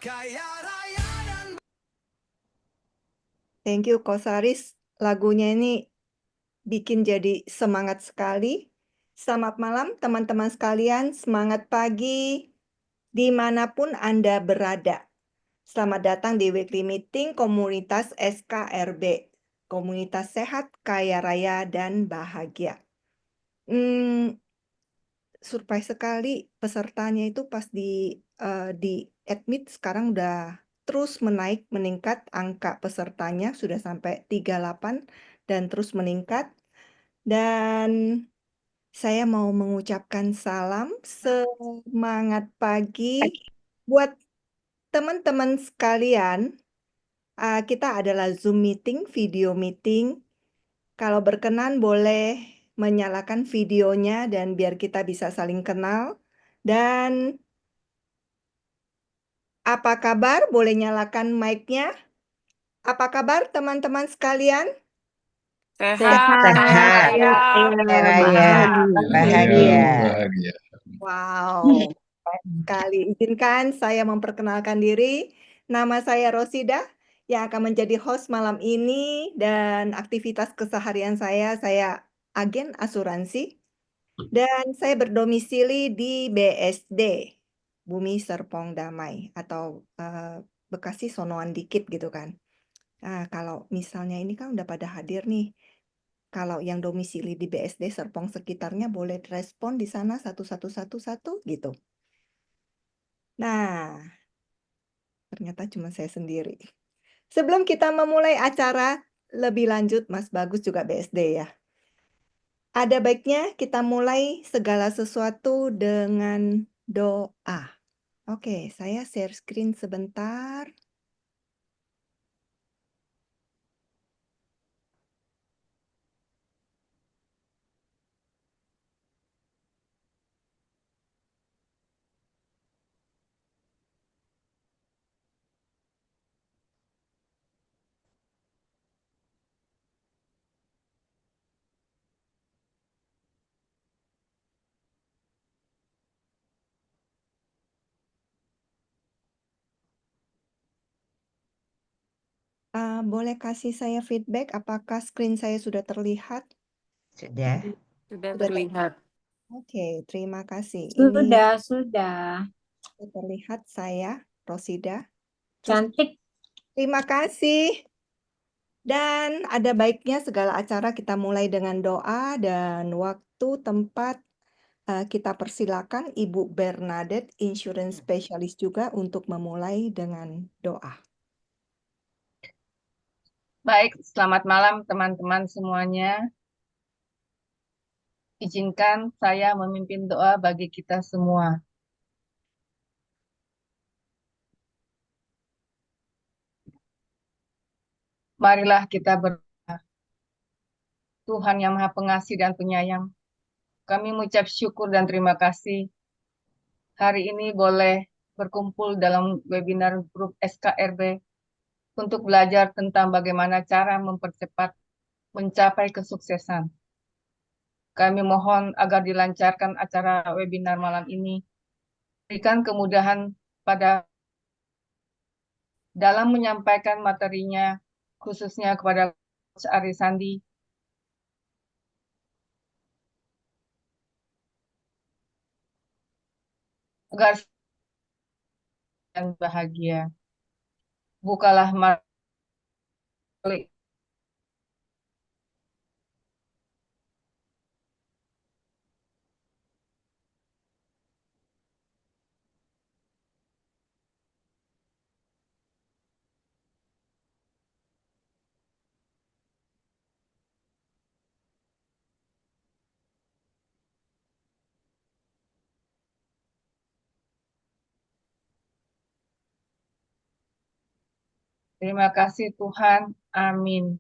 Kaya raya dan Thank you, Kosaris. Lagunya ini bikin jadi semangat sekali. Selamat malam, teman-teman sekalian. Semangat pagi dimanapun Anda berada. Selamat datang di weekly meeting komunitas SKRB. Komunitas Sehat, Kaya Raya, dan Bahagia. Surprise sekali pesertanya itu pas di admit sekarang udah terus meningkat angka pesertanya sudah sampai 38 dan terus meningkat. Dan saya mau mengucapkan salam semangat pagi buat teman-teman sekalian. Kita adalah Zoom meeting, video meeting. Kalau berkenan boleh menyalakan videonya dan biar kita bisa saling kenal. Dan apa kabar? Boleh nyalakan mic-nya? Apa kabar teman-teman sekalian? Sehat, kaya Sehat, raya, kaya raya, bahagia. Bahagia. Wow, keren sekali. Izinkan saya memperkenalkan diri. Nama saya Rosida yang akan menjadi host malam ini dan aktivitas keseharian saya agen asuransi dan saya berdomisili di BSD, Bumi Serpong Damai atau Bekasi Sonoan dikit gitu kan. Nah, kalau misalnya ini kan udah pada hadir nih. Kalau yang domisili di BSD Serpong sekitarnya boleh respon di sana satu gitu. Nah, ternyata cuma saya sendiri. Sebelum kita memulai acara lebih lanjut, Mas Bagus juga BSD ya. Ada baiknya kita mulai segala sesuatu dengan doa. Oke, saya share screen sebentar. Boleh kasih saya feedback apakah screen saya sudah terlihat? Sudah. sudah Sudah terlihat. Oke, terima kasih. Sudah. Ini terlihat saya, Rosida. Cantik. Terima kasih. Dan ada baiknya segala acara kita mulai dengan doa dan waktu tempat kita persilakan Ibu Bernadette, insurance specialist juga untuk memulai dengan doa. Baik, selamat malam teman-teman semuanya. Izinkan saya memimpin doa bagi kita semua. Marilah kita berdoa. Tuhan yang Maha Pengasih dan Penyayang, kami mengucap syukur dan terima kasih hari ini boleh berkumpul dalam webinar grup SKRB untuk belajar tentang bagaimana cara mempercepat mencapai kesuksesan. Kami mohon agar dilancarkan acara webinar malam ini, berikan kemudahan pada dalam menyampaikan materinya, khususnya kepada Coach Ari Sandi, agar dan bahagia. Bukalah mata. Terima kasih Tuhan. Amin.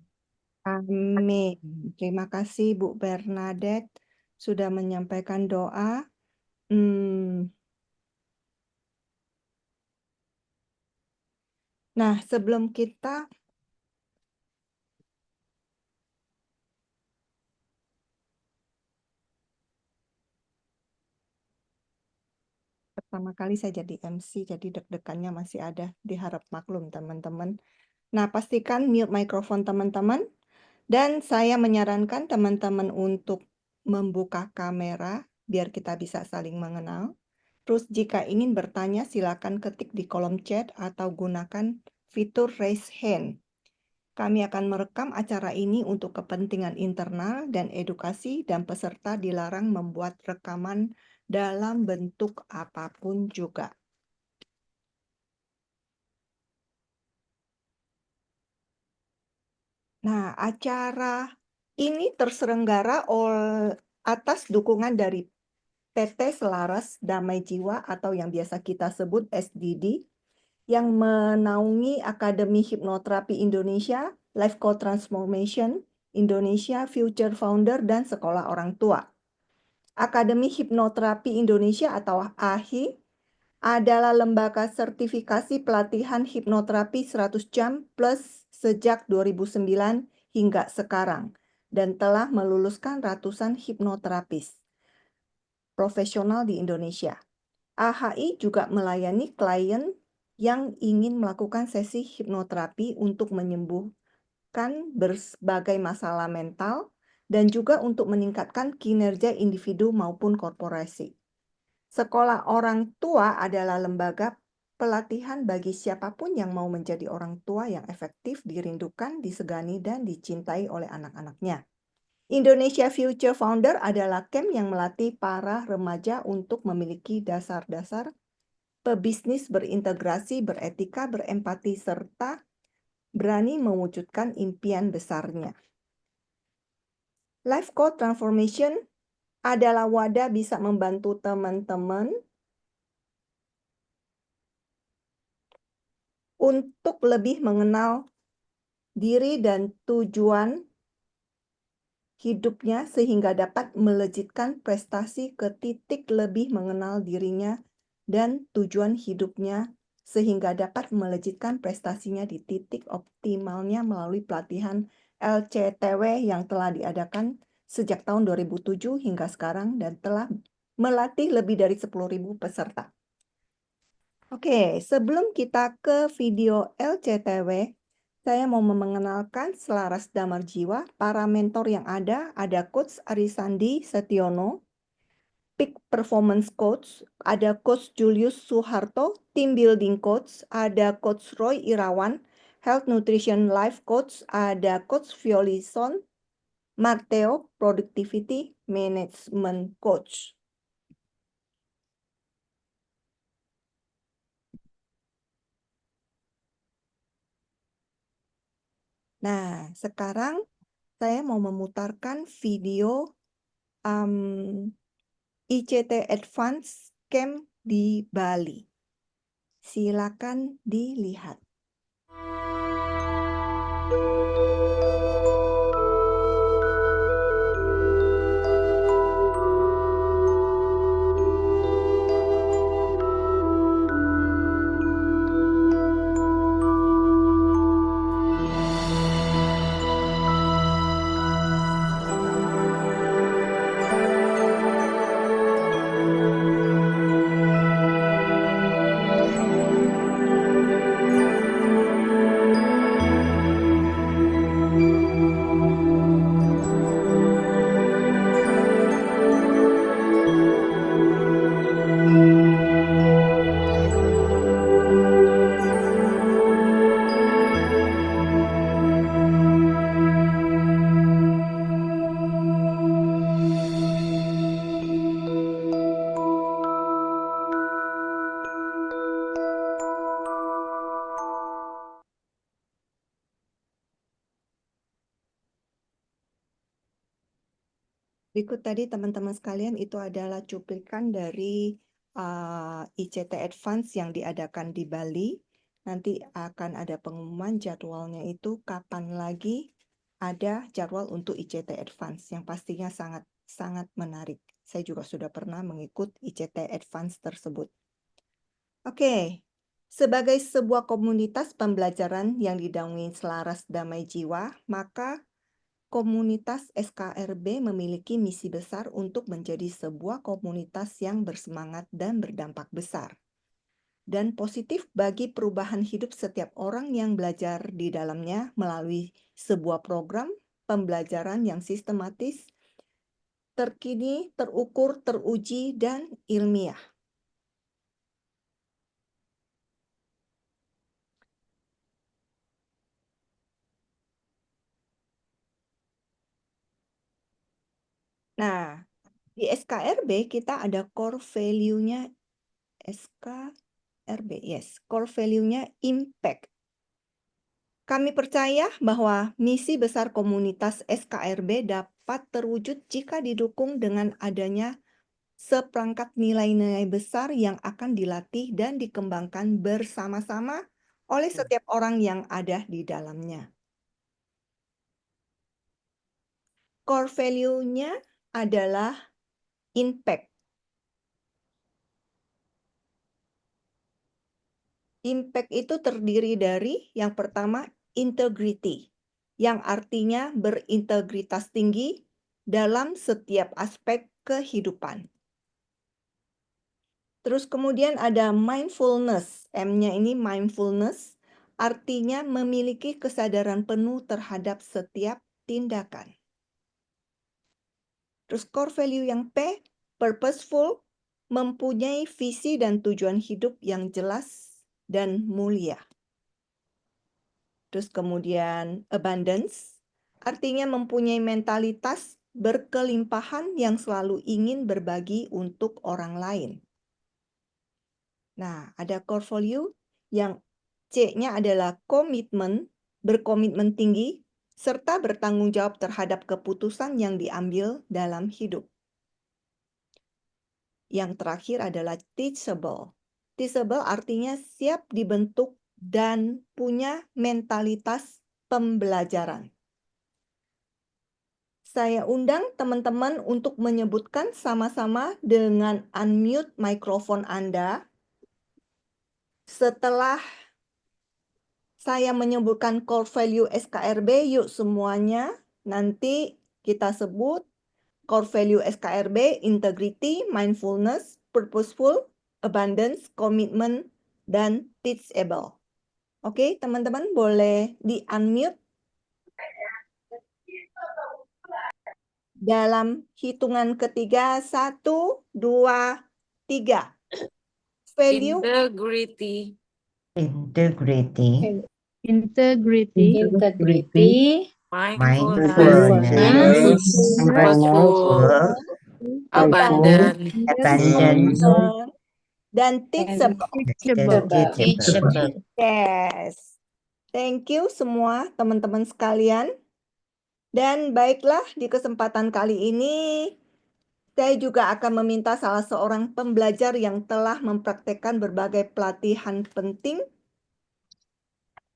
Amin. Terima kasih Bu Bernadette sudah menyampaikan doa. Nah, sebelum kita pertama pertama kali saya jadi MC, jadi deg-degannya masih ada. Diharap maklum teman-teman. Nah, pastikan mute mikrofon teman-teman. Dan saya menyarankan teman-teman untuk membuka kamera biar kita bisa saling mengenal. Terus jika ingin bertanya silakan ketik di kolom chat atau gunakan fitur raise hand. Kami akan merekam acara ini untuk kepentingan internal dan edukasi dan peserta dilarang membuat rekaman dalam bentuk apapun juga. Nah, acara ini terselenggara atas dukungan dari PT Selaras Damai Jiwa atau yang biasa kita sebut SDD yang menaungi Akademi Hipnoterapi Indonesia, Life Coach Transformation Indonesia, Future Founder, dan Sekolah Orang Tua. Akademi Hipnoterapi Indonesia atau AHI adalah lembaga sertifikasi pelatihan hipnoterapi 100 jam plus sejak 2009 hingga sekarang dan telah meluluskan ratusan hipnoterapis profesional di Indonesia. AHI juga melayani klien yang ingin melakukan sesi hipnoterapi untuk menyembuhkan berbagai masalah mental dan juga untuk meningkatkan kinerja individu maupun korporasi. Sekolah Orang Tua adalah lembaga pelatihan bagi siapapun yang mau menjadi orang tua yang efektif, dirindukan, disegani, dan dicintai oleh anak-anaknya. Indonesia Future Founder adalah camp yang melatih para remaja untuk memiliki dasar-dasar pebisnis berintegrasi, beretika, berempati, serta berani mewujudkan impian besarnya. Life Coach Transformation adalah wadah bisa membantu teman-teman untuk lebih mengenal diri dan tujuan hidupnya sehingga dapat melejitkan prestasi ke titik lebih mengenal dirinya dan tujuan hidupnya sehingga dapat melejitkan prestasinya di titik optimalnya melalui pelatihan LCTW yang telah diadakan sejak tahun 2007 hingga sekarang dan telah melatih lebih dari 10.000 peserta. Oke, sebelum kita ke video LCTW, saya mau mengenalkan Selaras Damar Jiwa, para mentor yang ada Coach Arisandi Setiono, Peak Performance Coach, ada Coach Julius Suharto, Team Building Coach, ada Coach Roy Irawan, Health Nutrition Life Coach, ada Coach Violison, Marteo, Productivity Management Coach. Nah, sekarang saya mau memutarkan video ICT Advance Camp di Bali. Silakan dilihat. Berikut tadi teman-teman sekalian itu adalah cuplikan dari ICT Advance yang diadakan di Bali. Nanti akan ada pengumuman jadwalnya itu kapan lagi ada jadwal untuk ICT Advance yang pastinya sangat menarik. Saya juga sudah pernah mengikut ICT Advance tersebut. Oke, sebagai sebuah komunitas pembelajaran yang dinaungi Selaras Damai Jiwa, maka komunitas SKRB memiliki misi besar untuk menjadi sebuah komunitas yang bersemangat dan berdampak besar. dan positif bagi perubahan hidup setiap orang yang belajar di dalamnya melalui sebuah program pembelajaran yang sistematis, terkini, terukur, teruji, dan ilmiah. Nah, di SKRB kita ada core value-nya SKRB, yes, core value-nya impact. Kami percaya bahwa misi besar komunitas SKRB dapat terwujud jika didukung dengan adanya seperangkat nilai-nilai besar yang akan dilatih dan dikembangkan bersama-sama oleh setiap orang yang ada di dalamnya. Core value-nya adalah impact. Impact itu terdiri dari yang pertama integrity, yang artinya berintegritas tinggi dalam setiap aspek kehidupan. Terus kemudian ada mindfulness, M-nya ini mindfulness, artinya memiliki kesadaran penuh terhadap setiap tindakan. Terus core value yang P, purposeful, mempunyai visi dan tujuan hidup yang jelas dan mulia. Terus kemudian abundance, artinya mempunyai mentalitas berkelimpahan yang selalu ingin berbagi untuk orang lain. Nah, ada core value yang C-nya adalah komitmen, berkomitmen tinggi, serta bertanggung jawab terhadap keputusan yang diambil dalam hidup. Yang terakhir adalah teachable. Teachable artinya siap dibentuk dan punya mentalitas pembelajaran. Saya undang teman-teman untuk menyebutkan sama-sama dengan unmute mikrofon Anda. Setelah saya menyebutkan core value SKRB, yuk semuanya nanti kita sebut core value SKRB, integrity, mindfulness, purposeful, abundance, commitment, dan teachable. Oke, teman-teman boleh di-unmute. Dalam hitungan ketiga, 1, 2, 3. Value Integrity. Integrity. Integrity. Mindfulness. Mindfulness. Purposeful. Abundant. Abundance. dan teachable. Teachable. Yes. Thank you semua teman-teman sekalian. Dan baiklah, di kesempatan kali ini saya juga akan meminta salah seorang pembelajar yang telah mempraktekkan berbagai pelatihan penting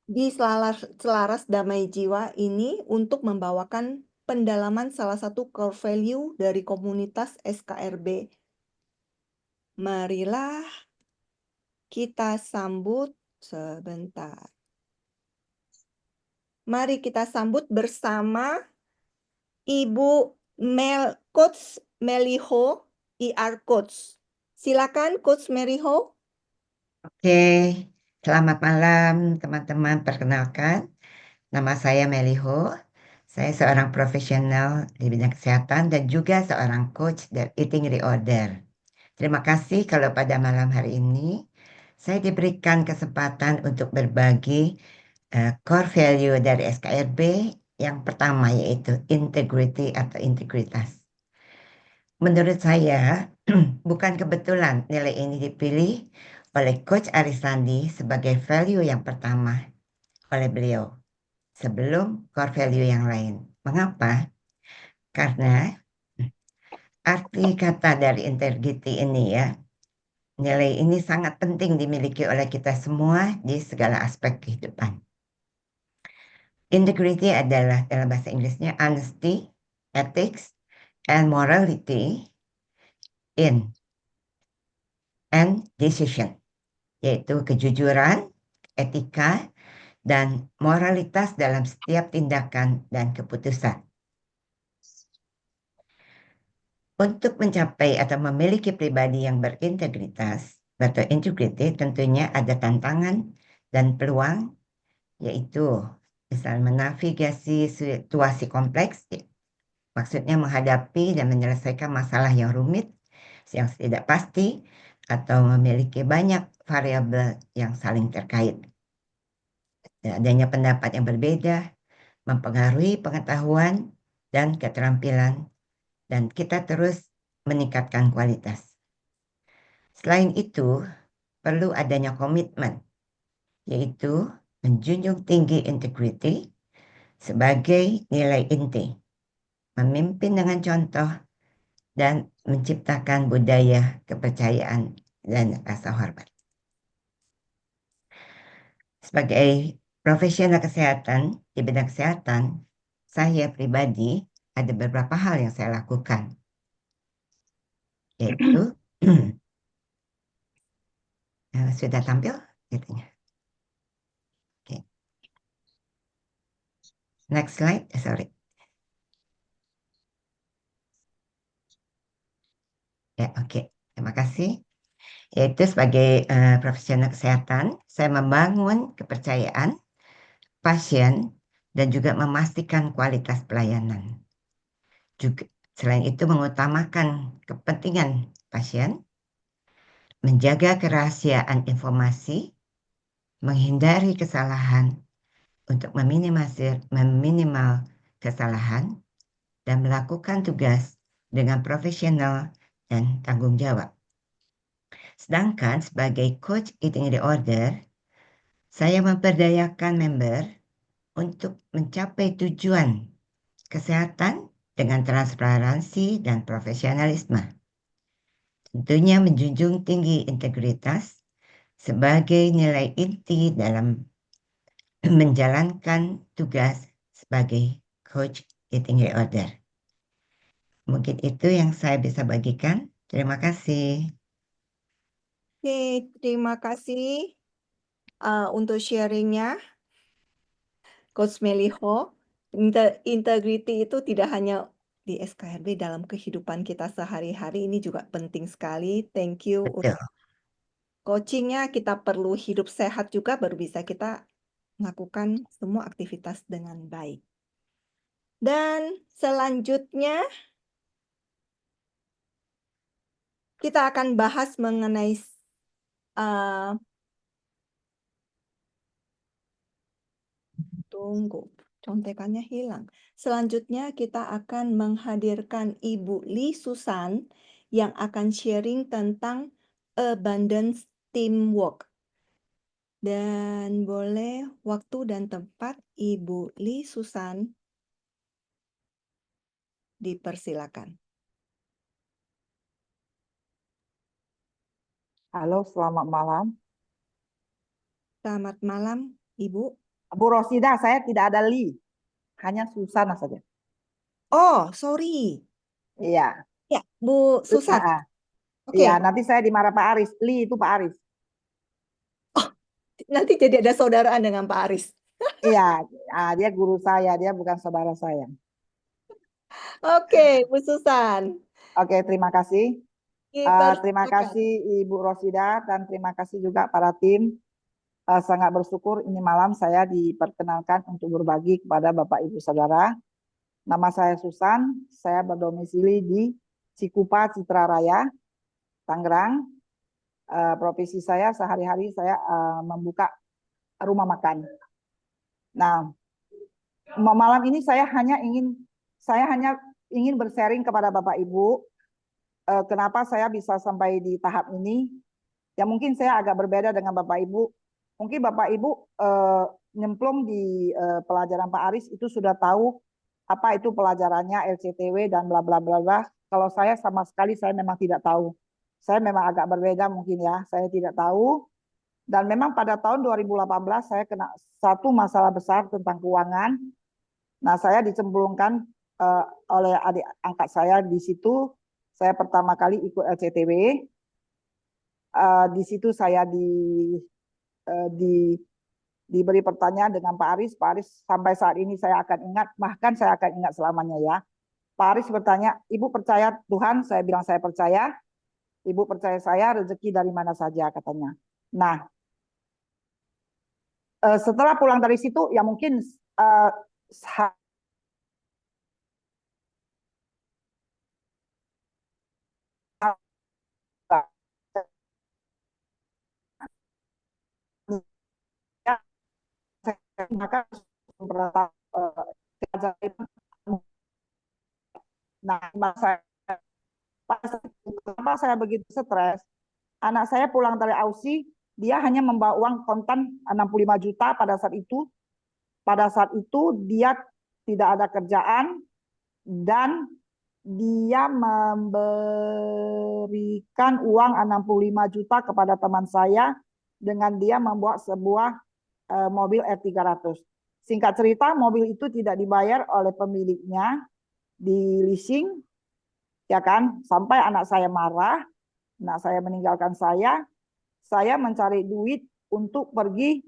di Selaras Damai Jiwa ini untuk membawakan pendalaman salah satu core value dari komunitas SKRB. Marilah kita sambut sebentar. Mari kita sambut bersama Ibu Coach Meliho, IR Coach. Silakan Coach Meliho. Oke, selamat malam teman-teman. Perkenalkan, nama saya Meliho. Saya seorang profesional di bidang kesehatan dan juga seorang coach dari eating reorder. Terima kasih kalau pada malam hari ini saya diberikan kesempatan untuk berbagi core value dari SKRB yang pertama yaitu integrity atau integritas. Menurut saya, bukan kebetulan nilai ini dipilih oleh Coach Arisandi sebagai value yang pertama oleh beliau sebelum core value yang lain. Mengapa? Karena arti kata dari integrity ini ya, nilai ini sangat penting dimiliki oleh kita semua di segala aspek kehidupan. Integrity adalah dalam bahasa Inggrisnya honesty, ethics, and morality in and decision, yaitu kejujuran, etika, dan moralitas dalam setiap tindakan dan keputusan. Untuk mencapai atau memiliki pribadi yang berintegritas, atau integrity tentunya ada tantangan dan peluang, yaitu misalnya menavigasi situasi kompleks, maksudnya menghadapi dan menyelesaikan masalah yang rumit, yang tidak pasti, atau memiliki banyak variabel yang saling terkait. Dan adanya pendapat yang berbeda mempengaruhi pengetahuan dan keterampilan, dan kita terus meningkatkan kualitas. Selain itu, perlu adanya komitmen, yaitu menjunjung tinggi integrity sebagai nilai inti, memimpin dengan contoh, dan menciptakan budaya kepercayaan dan rasa hormat. Sebagai profesional kesehatan di bidang kesehatan, saya pribadi ada beberapa hal yang saya lakukan, yaitu sudah tampil gitunya. Oke. Next slide, sorry. Ya, oke. Terima kasih. Yaitu sebagai profesional kesehatan, saya membangun kepercayaan pasien dan juga memastikan kualitas pelayanan. Juga selain itu mengutamakan kepentingan pasien, menjaga kerahasiaan informasi, menghindari kesalahan untuk meminimal kesalahan, dan melakukan tugas dengan profesional dan tanggung jawab. Sedangkan sebagai coach eating disorder, saya memperdayakan member untuk mencapai tujuan kesehatan dengan transparansi dan profesionalisme. Tentunya menjunjung tinggi integritas sebagai nilai inti dalam menjalankan tugas sebagai coach eating disorder. Mungkin itu yang saya bisa bagikan. Terima kasih. Oke, terima kasih untuk sharingnya, Coach Meliho. Integrity itu tidak hanya di SKRB, dalam kehidupan kita sehari-hari ini juga penting sekali. Thank you Betul. untuk coachingnya. Kita perlu hidup sehat juga baru bisa kita melakukan semua aktivitas dengan baik. Dan selanjutnya kita akan bahas mengenai tunggu, contekannya hilang. Selanjutnya kita akan menghadirkan Ibu Lee Susan yang akan sharing tentang abundance teamwork. Dan boleh waktu dan tempat Ibu Lee Susan dipersilakan. Halo, selamat malam. Selamat malam, Ibu. Bu Rosida, saya tidak ada Li, hanya Susana saja. Oh, sorry. Iya, Ya, Bu Susan. Oke, iya. Nanti saya dimarah Pak Aris. Li itu Pak Aris. nanti jadi ada saudaraan dengan Pak Aris. Iya, dia guru saya, dia bukan saudara saya. Oke, Bu Susan. Oke, terima kasih. Terima Dipersilakan. kasih Ibu Rosida dan terima kasih juga para tim. Sangat bersyukur ini malam saya diperkenalkan untuk berbagi kepada Bapak Ibu Saudara. Nama saya Susan, saya berdomisili di Cikupa, Citra Raya, Tangerang. Profesi saya sehari-hari saya membuka rumah makan. Nah, malam ini saya hanya ingin bersharing kepada Bapak Ibu kenapa saya bisa sampai di tahap ini. Ya mungkin saya agak berbeda dengan Bapak Ibu. Mungkin Bapak Ibu nyemplung di pelajaran Pak Aris itu sudah tahu apa itu pelajarannya LCTW dan bla bla bla bla. Kalau saya sama sekali saya memang tidak tahu. Saya memang agak berbeda mungkin ya. Saya tidak tahu. Dan memang pada tahun 2018 saya kena satu masalah besar tentang keuangan. Nah, saya dicemplungkan oleh adik angkat saya di situ. Saya pertama kali ikut LCTW. Di situ saya diberi pertanyaan dengan Pak Aris. Pak Aris sampai saat ini saya akan ingat, bahkan saya akan ingat selamanya ya. Pak Aris bertanya, Ibu percaya Tuhan? Saya bilang saya percaya. Ibu percaya saya rezeki dari mana saja katanya. Nah, setelah pulang dari situ ya mungkin maka nah kenapa saya begitu stres? Anak saya pulang dari Aussie, dia hanya membawa uang kontan 65 juta pada saat itu. Pada saat itu dia tidak ada kerjaan dan dia memberikan uang 65 juta kepada teman saya dengan dia membawa sebuah mobil R300. Singkat cerita, mobil itu tidak dibayar oleh pemiliknya, di leasing, ya kan? Sampai anak saya marah, anak saya meninggalkan saya mencari duit untuk pergi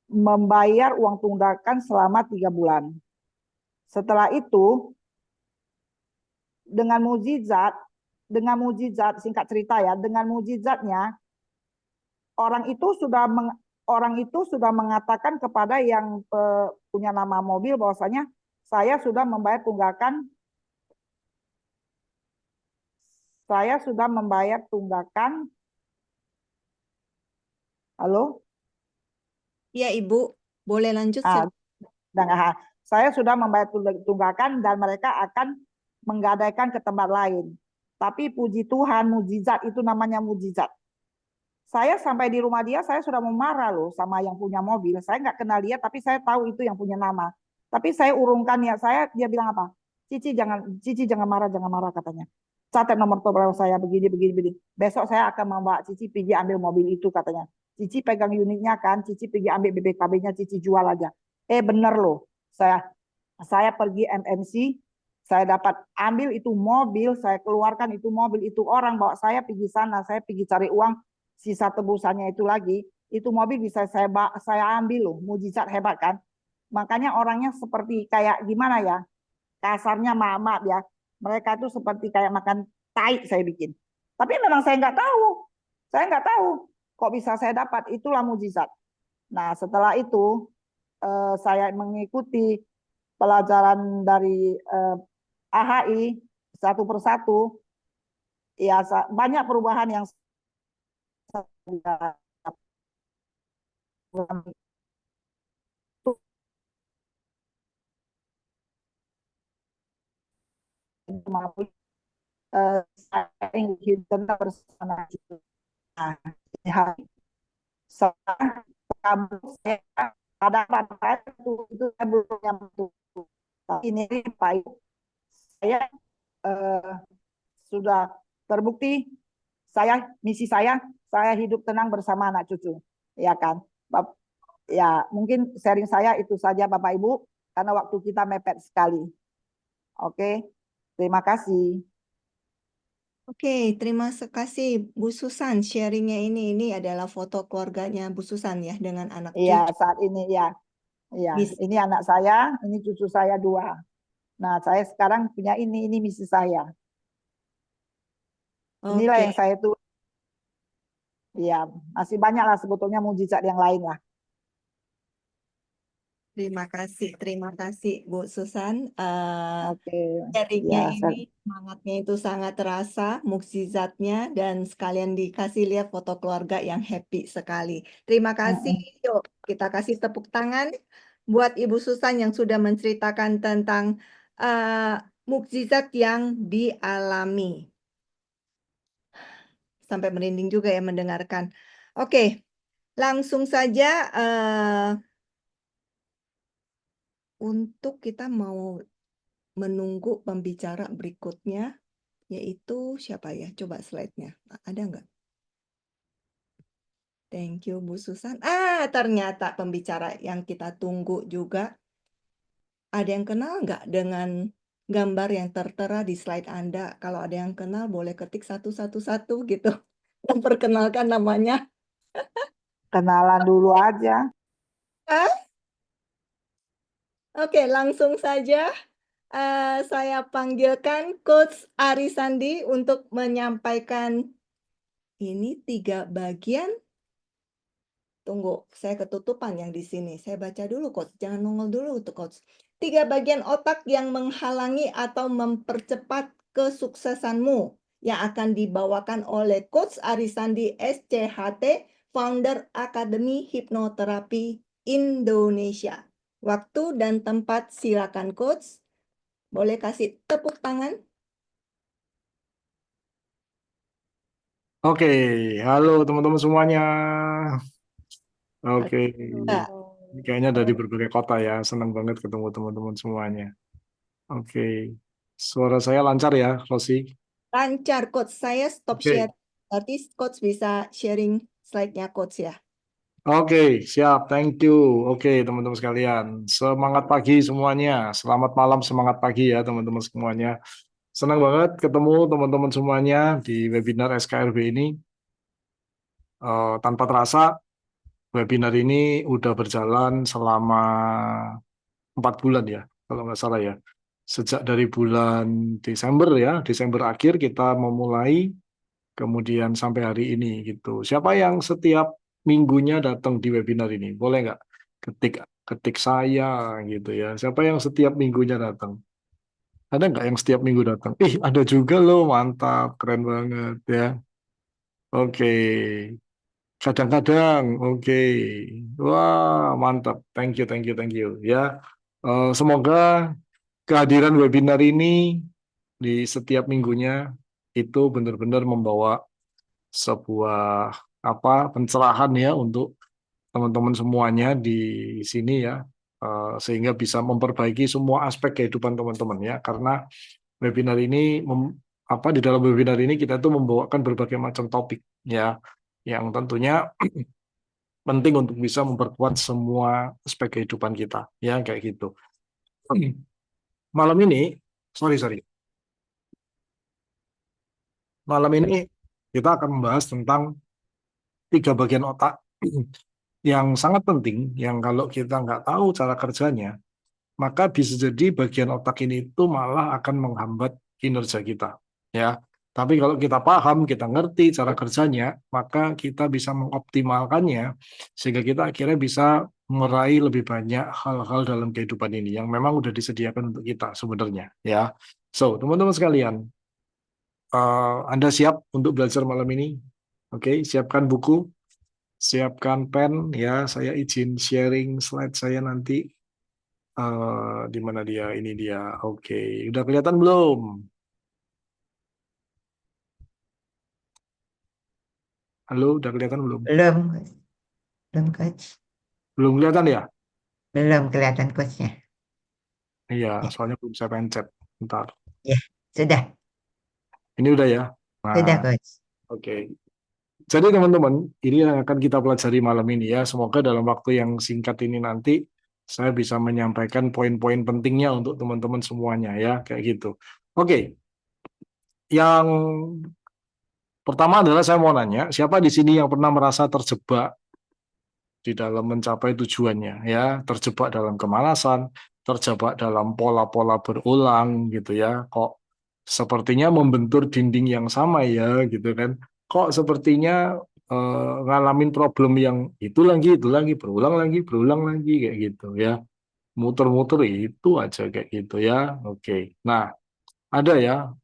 membayar uang tunggakan selama 3 bulan. Setelah itu, dengan mujizat, singkat cerita ya, dengan mujizatnya, orang itu sudah mengatakan kepada yang punya nama mobil bahwasanya saya sudah membayar tunggakan halo? Ya, Ibu, boleh lanjut. Saya sudah membayar tunggakan dan mereka akan menggadaikan ke tempat lain. Tapi puji Tuhan, mujizat itu namanya mujizat. Saya sampai di rumah dia, saya sudah mau marah loh sama yang punya mobil. Saya nggak kenal dia, tapi saya tahu itu yang punya nama. Tapi saya urungkan niat saya, dia bilang apa? Cici jangan marah katanya. Catat nomor telepon saya begini. Besok saya akan membawa Cici pergi ambil mobil itu katanya. Cici pegang unitnya kan, Cici pergi ambil BPKB-nya, Cici jual aja. Bener loh. Saya pergi MMC, saya dapat ambil itu mobil, saya keluarkan itu mobil, itu orang bawa saya pergi sana, saya pergi cari uang, sisa tebusannya itu lagi, itu mobil bisa saya ambil loh, mujizat hebat kan. Makanya orangnya seperti kayak gimana ya, kasarnya maaf ya, mereka itu seperti kayak makan tai saya bikin. Tapi memang saya nggak tahu kok bisa saya dapat, itulah mujizat. Nah setelah itu saya mengikuti pelajaran dari AHI satu persatu, ya banyak perubahan yang saya ingin tentang bersama saya ada apa itu saya belum yang ini Pak Ibu, saya sudah terbukti misi saya hidup tenang bersama anak cucu, ya kan. Ya mungkin sharing saya itu saja Bapak Ibu karena waktu kita mepet sekali. Oke, terima kasih. Oke, terima kasih Bu Susan. Sharingnya ini adalah foto keluarganya Bu Susan ya dengan anak Iya, cucu. saat ini ya. Iya, Misi. ini anak saya, ini cucu saya 2. Nah, saya sekarang punya ini misi saya. Inilah Oke, yang saya tuh, ya masih banyak lah sebetulnya mujizat yang lain lah. terima kasih Bu Susan. Oke, Sharingnya ya, ini semangatnya itu sangat terasa, mukjizatnya, dan sekalian dikasih lihat foto keluarga yang happy sekali. Terima kasih. Yuk, kita kasih tepuk tangan buat Ibu Susan yang sudah menceritakan tentang mukjizat yang dialami. Sampai merinding juga ya mendengarkan. Oke, langsung saja untuk kita mau menunggu pembicara berikutnya, yaitu siapa ya? Coba slide-nya. Ada nggak? Thank you, Bu Susan. Ternyata pembicara yang kita tunggu juga. Ada yang kenal nggak dengan gambar yang tertera di slide Anda? Kalau ada yang kenal, boleh ketik satu-satu gitu. Memperkenalkan namanya. kenalan dulu aja. Oke, langsung saja saya panggilkan Coach Arisandi untuk menyampaikan Ini 3 bagian. Tunggu, saya ketutupan yang di sini. Saya baca dulu, Coach. Jangan nongol dulu tuh, Coach. 3 bagian otak yang menghalangi atau mempercepat kesuksesanmu yang akan dibawakan oleh Coach Arisandi SCHT, founder Akademi Hipnoterapi Indonesia. Waktu dan tempat silakan, Coach. Boleh kasih tepuk tangan? Oke, halo teman-teman semuanya. Oke, Mbak. ini kayaknya dari berbagai kota ya. Senang banget ketemu teman-teman semuanya. Oke, suara saya lancar ya, Rosi? Lancar, Coach. Saya stop Oke. share. Berarti Coach bisa sharing slide-nya, Coach ya. Oke, siap. Thank you. Oke, teman-teman sekalian. Semangat pagi semuanya. Selamat malam, semangat pagi ya, teman-teman semuanya. Senang banget ketemu teman-teman semuanya di webinar SKRB ini. Tanpa terasa, webinar ini udah berjalan selama 4 bulan ya, kalau nggak salah ya. Sejak dari bulan Desember ya, Desember akhir kita memulai, kemudian sampai hari ini gitu. Siapa yang setiap minggunya datang di webinar ini? Boleh nggak ketik saya gitu ya. Siapa yang setiap minggunya datang? Ada nggak yang setiap minggu datang? Ih, ada juga loh, mantap, keren banget ya. Oke, kadang-kadang, oke, wah mantap, thank you ya. Semoga kehadiran webinar ini di setiap minggunya itu benar-benar membawa sebuah pencerahan ya untuk teman-teman semuanya di sini ya, sehingga bisa memperbaiki semua aspek kehidupan teman-teman ya, karena webinar ini di dalam webinar ini kita tuh membawakan berbagai macam topik ya, yang tentunya penting untuk bisa memperkuat semua aspek kehidupan kita ya, kayak gitu. Malam ini, sorry. Malam ini kita akan membahas tentang 3 bagian otak yang sangat penting, yang kalau kita nggak tahu cara kerjanya, maka bisa jadi bagian otak ini itu malah akan menghambat kinerja kita. Ya, tapi kalau kita paham, kita ngerti cara kerjanya, maka kita bisa mengoptimalkannya, sehingga kita akhirnya bisa meraih lebih banyak hal-hal dalam kehidupan ini, yang memang udah disediakan untuk kita sebenarnya. Ya, so teman-teman sekalian, Anda siap untuk belajar malam ini? Oke, siapkan buku, siapkan pen ya. Saya izin sharing slide saya nanti. Di mana dia? Ini dia. Oke, udah kelihatan belum? Halo, udah kelihatan belum? Belum Coach. Belum kelihatan ya? Belum kelihatan Coachnya. Iya, soalnya belum saya pencet. Bentar. Ya, sudah. Ini udah ya? Sudah Nah, Coach. oke. Jadi teman-teman, ini yang akan kita pelajari malam ini ya. Semoga dalam waktu yang singkat ini nanti saya bisa menyampaikan poin-poin pentingnya untuk teman-teman semuanya ya, kayak gitu. Oke. Yang pertama adalah saya mau nanya, siapa di sini yang pernah merasa terjebak di dalam mencapai tujuannya ya, terjebak dalam kemalasan, terjebak dalam pola-pola berulang gitu ya. Kok sepertinya membentur dinding yang sama ya gitu kan. Kok sepertinya ngalamin problem yang itu lagi, berulang lagi kayak gitu ya. Muter-muter itu aja kayak gitu ya. Oke. Nah, ada ya,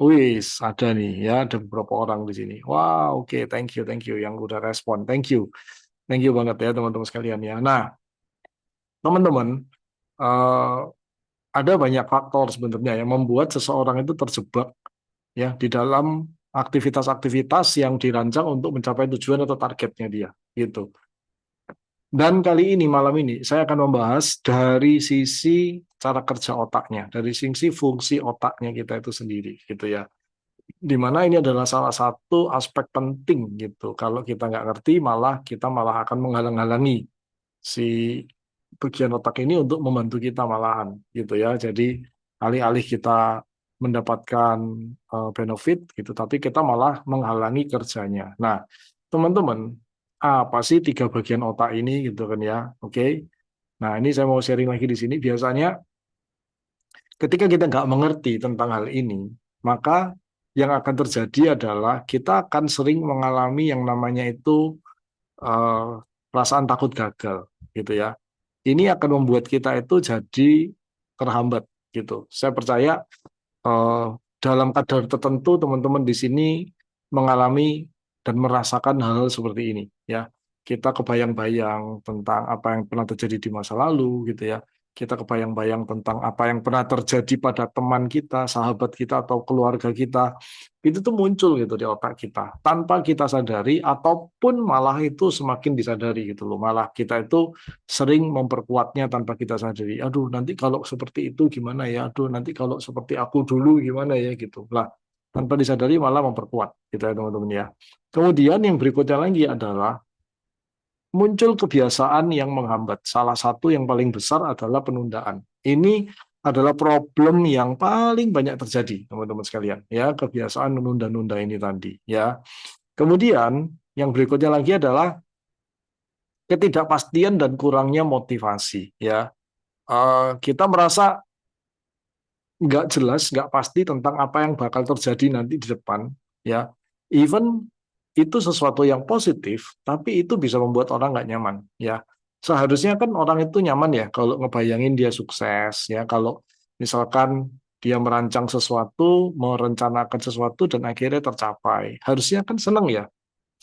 ada nih ya, ada beberapa orang di sini. Wow, oke, thank you yang udah respon, thank you banget ya teman-teman sekalian ya. Nah, teman-teman, eh, ada banyak faktor sebenarnya yang membuat seseorang itu terjebak ya di dalam aktivitas-aktivitas yang dirancang untuk mencapai tujuan atau targetnya dia, gitu. Dan kali ini, malam ini, saya akan membahas dari sisi cara kerja otaknya, dari sisi fungsi otaknya kita itu sendiri, gitu ya. Di mana ini adalah salah satu aspek penting gitu. Kalau kita nggak ngerti, kita malah akan menghalang-halangi si bagian otak ini untuk membantu kita malahan, gitu ya. Jadi alih-alih kita mendapatkan benefit gitu, tapi kita malah menghalangi kerjanya. Nah, teman-teman, apa sih 3 bagian otak ini gitu kan ya? Oke. Nah, ini saya mau sharing lagi di sini. Biasanya ketika kita nggak mengerti tentang hal ini, maka yang akan terjadi adalah kita akan sering mengalami yang namanya itu eh, perasaan takut gagal, gitu ya. Ini akan membuat kita itu jadi terhambat, gitu. Saya percaya eh, dalam kadar tertentu teman-teman di sini mengalami dan merasakan hal-hal seperti ini, ya. Kita kebayang-bayang tentang apa yang pernah terjadi di masa lalu, gitu ya. Kita kebayang-bayang tentang apa yang pernah terjadi pada teman kita, sahabat kita, atau keluarga kita. Itu tuh muncul gitu di otak kita tanpa kita sadari, ataupun malah itu semakin disadari gitu loh. Malah kita itu sering memperkuatnya tanpa kita sadari. Aduh, nanti kalau seperti itu gimana ya? Aduh, nanti kalau seperti aku dulu gimana ya gitu. Lah, tanpa disadari malah memperkuat gitu ya teman-teman ya. Kemudian yang berikutnya lagi adalah muncul kebiasaan yang menghambat. Salah satu yang paling besar adalah penundaan. Ini adalah problem yang paling banyak terjadi, teman-teman sekalian. Ya, kebiasaan menunda-nunda ini tadi. Ya. Kemudian yang berikutnya lagi adalah ketidakpastian dan kurangnya motivasi. Ya, kita merasa nggak jelas, nggak pasti tentang apa yang bakal terjadi nanti di depan. Ya, even itu sesuatu yang positif, tapi itu bisa membuat orang nggak nyaman. Ya, seharusnya kan orang itu nyaman ya kalau ngebayangin dia sukses. Ya, kalau misalkan dia merancang sesuatu, merencanakan sesuatu dan akhirnya tercapai, harusnya kan seneng ya.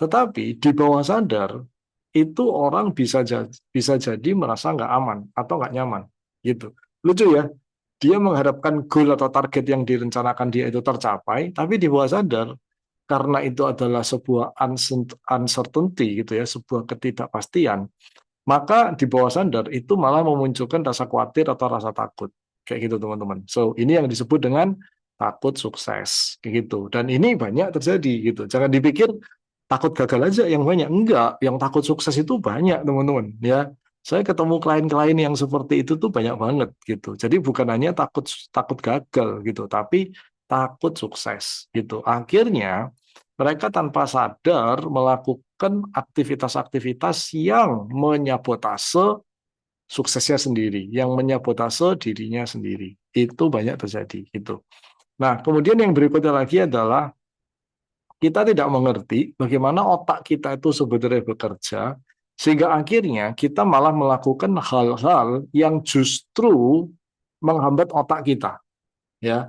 Tetapi di bawah sadar itu orang bisa jadi merasa nggak aman atau nggak nyaman gitu. Lucu ya, dia mengharapkan goal atau target yang direncanakan dia itu tercapai, tapi di bawah sadar karena itu adalah sebuah uncertainty gitu ya, sebuah ketidakpastian, maka di bawah sadar itu malah memunculkan rasa khawatir atau rasa takut kayak gitu teman-teman. So ini yang disebut dengan takut sukses kayak gitu, dan ini banyak terjadi gitu. Jangan dipikir takut gagal aja yang banyak, enggak, yang takut sukses itu banyak teman-teman ya. Saya ketemu klien-klien yang seperti itu tuh banyak banget gitu. Jadi bukan hanya takut takut gagal gitu, tapi takut sukses gitu. Akhirnya mereka tanpa sadar melakukan aktivitas-aktivitas yang menyabotase suksesnya sendiri, yang menyabotase dirinya sendiri. Itu banyak terjadi gitu. Nah, kemudian yang berikutnya lagi adalah kita tidak mengerti bagaimana otak kita itu sebenarnya bekerja, sehingga akhirnya kita malah melakukan hal-hal yang justru menghambat otak kita. Ya,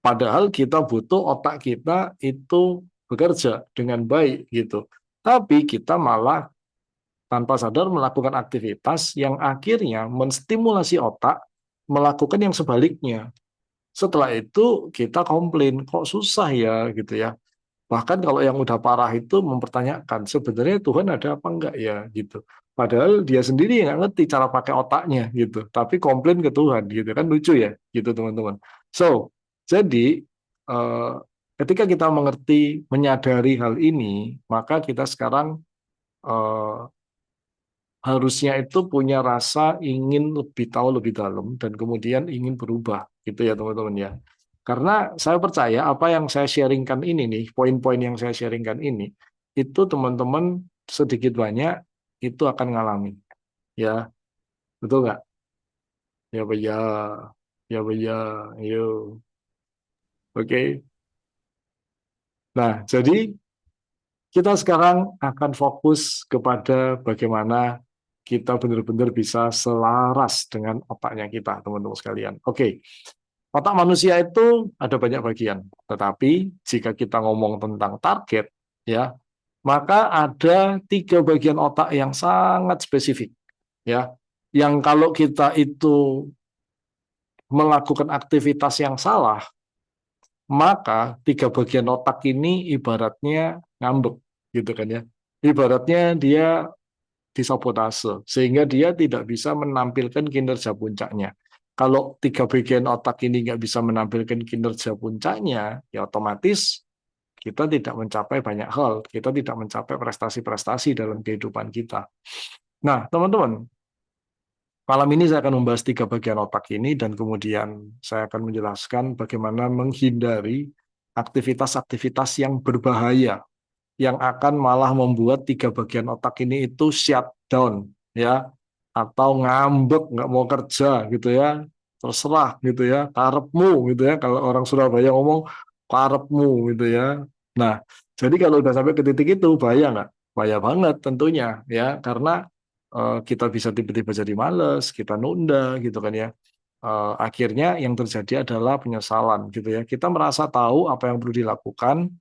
padahal kita butuh otak kita itu bekerja dengan baik gitu. Tapi kita malah tanpa sadar melakukan aktivitas yang akhirnya menstimulasi otak melakukan yang sebaliknya. Setelah itu kita komplain, kok susah ya gitu ya. Bahkan kalau yang udah parah itu mempertanyakan, sebenarnya Tuhan ada apa enggak ya gitu. Padahal dia sendiri nggak ngerti cara pakai otaknya gitu. Tapi komplain ke Tuhan gitu kan, lucu ya gitu teman-teman. So, jadi eh, ketika kita mengerti, menyadari hal ini, maka kita sekarang eh, harusnya itu punya rasa ingin lebih tahu lebih dalam dan kemudian ingin berubah gitu ya teman-teman ya. Karena saya percaya apa yang saya sharingkan ini nih, poin-poin yang saya sharingkan ini, itu teman-teman sedikit banyak itu akan ngalami. Ya, betul nggak? Ya, ya, ya, ya, yuk. Oke. Nah, jadi kita sekarang akan fokus kepada bagaimana kita benar-benar bisa selaras dengan otaknya kita, teman-teman sekalian. Oke, otak manusia itu ada banyak bagian, tetapi jika kita ngomong tentang target, ya, maka ada 3 bagian otak yang sangat spesifik, ya, yang kalau kita itu melakukan aktivitas yang salah, maka 3 bagian otak ini ibaratnya ngambek, gitu kan ya. Ibaratnya dia disabotase, sehingga dia tidak bisa menampilkan kinerja puncaknya. Kalau 3 bagian otak ini nggak bisa menampilkan kinerja puncaknya, ya otomatis kita tidak mencapai banyak hal, kita tidak mencapai prestasi-prestasi dalam kehidupan kita. Nah, teman-teman, malam ini saya akan membahas 3 bagian otak ini, dan kemudian saya akan menjelaskan bagaimana menghindari aktivitas-aktivitas yang berbahaya, yang akan malah membuat 3 bagian otak ini itu shutdown, ya, atau ngambek, nggak mau kerja gitu ya, terserah gitu ya, karepmu gitu ya, kalau orang Surabaya ngomong karepmu gitu ya. Nah, jadi kalau udah sampai ke titik itu bahaya nggak? Bahaya banget tentunya ya, karena kita bisa tiba-tiba jadi males, kita nunda gitu kan ya. Akhirnya yang terjadi adalah penyesalan gitu ya. Kita merasa tahu apa yang perlu dilakukan,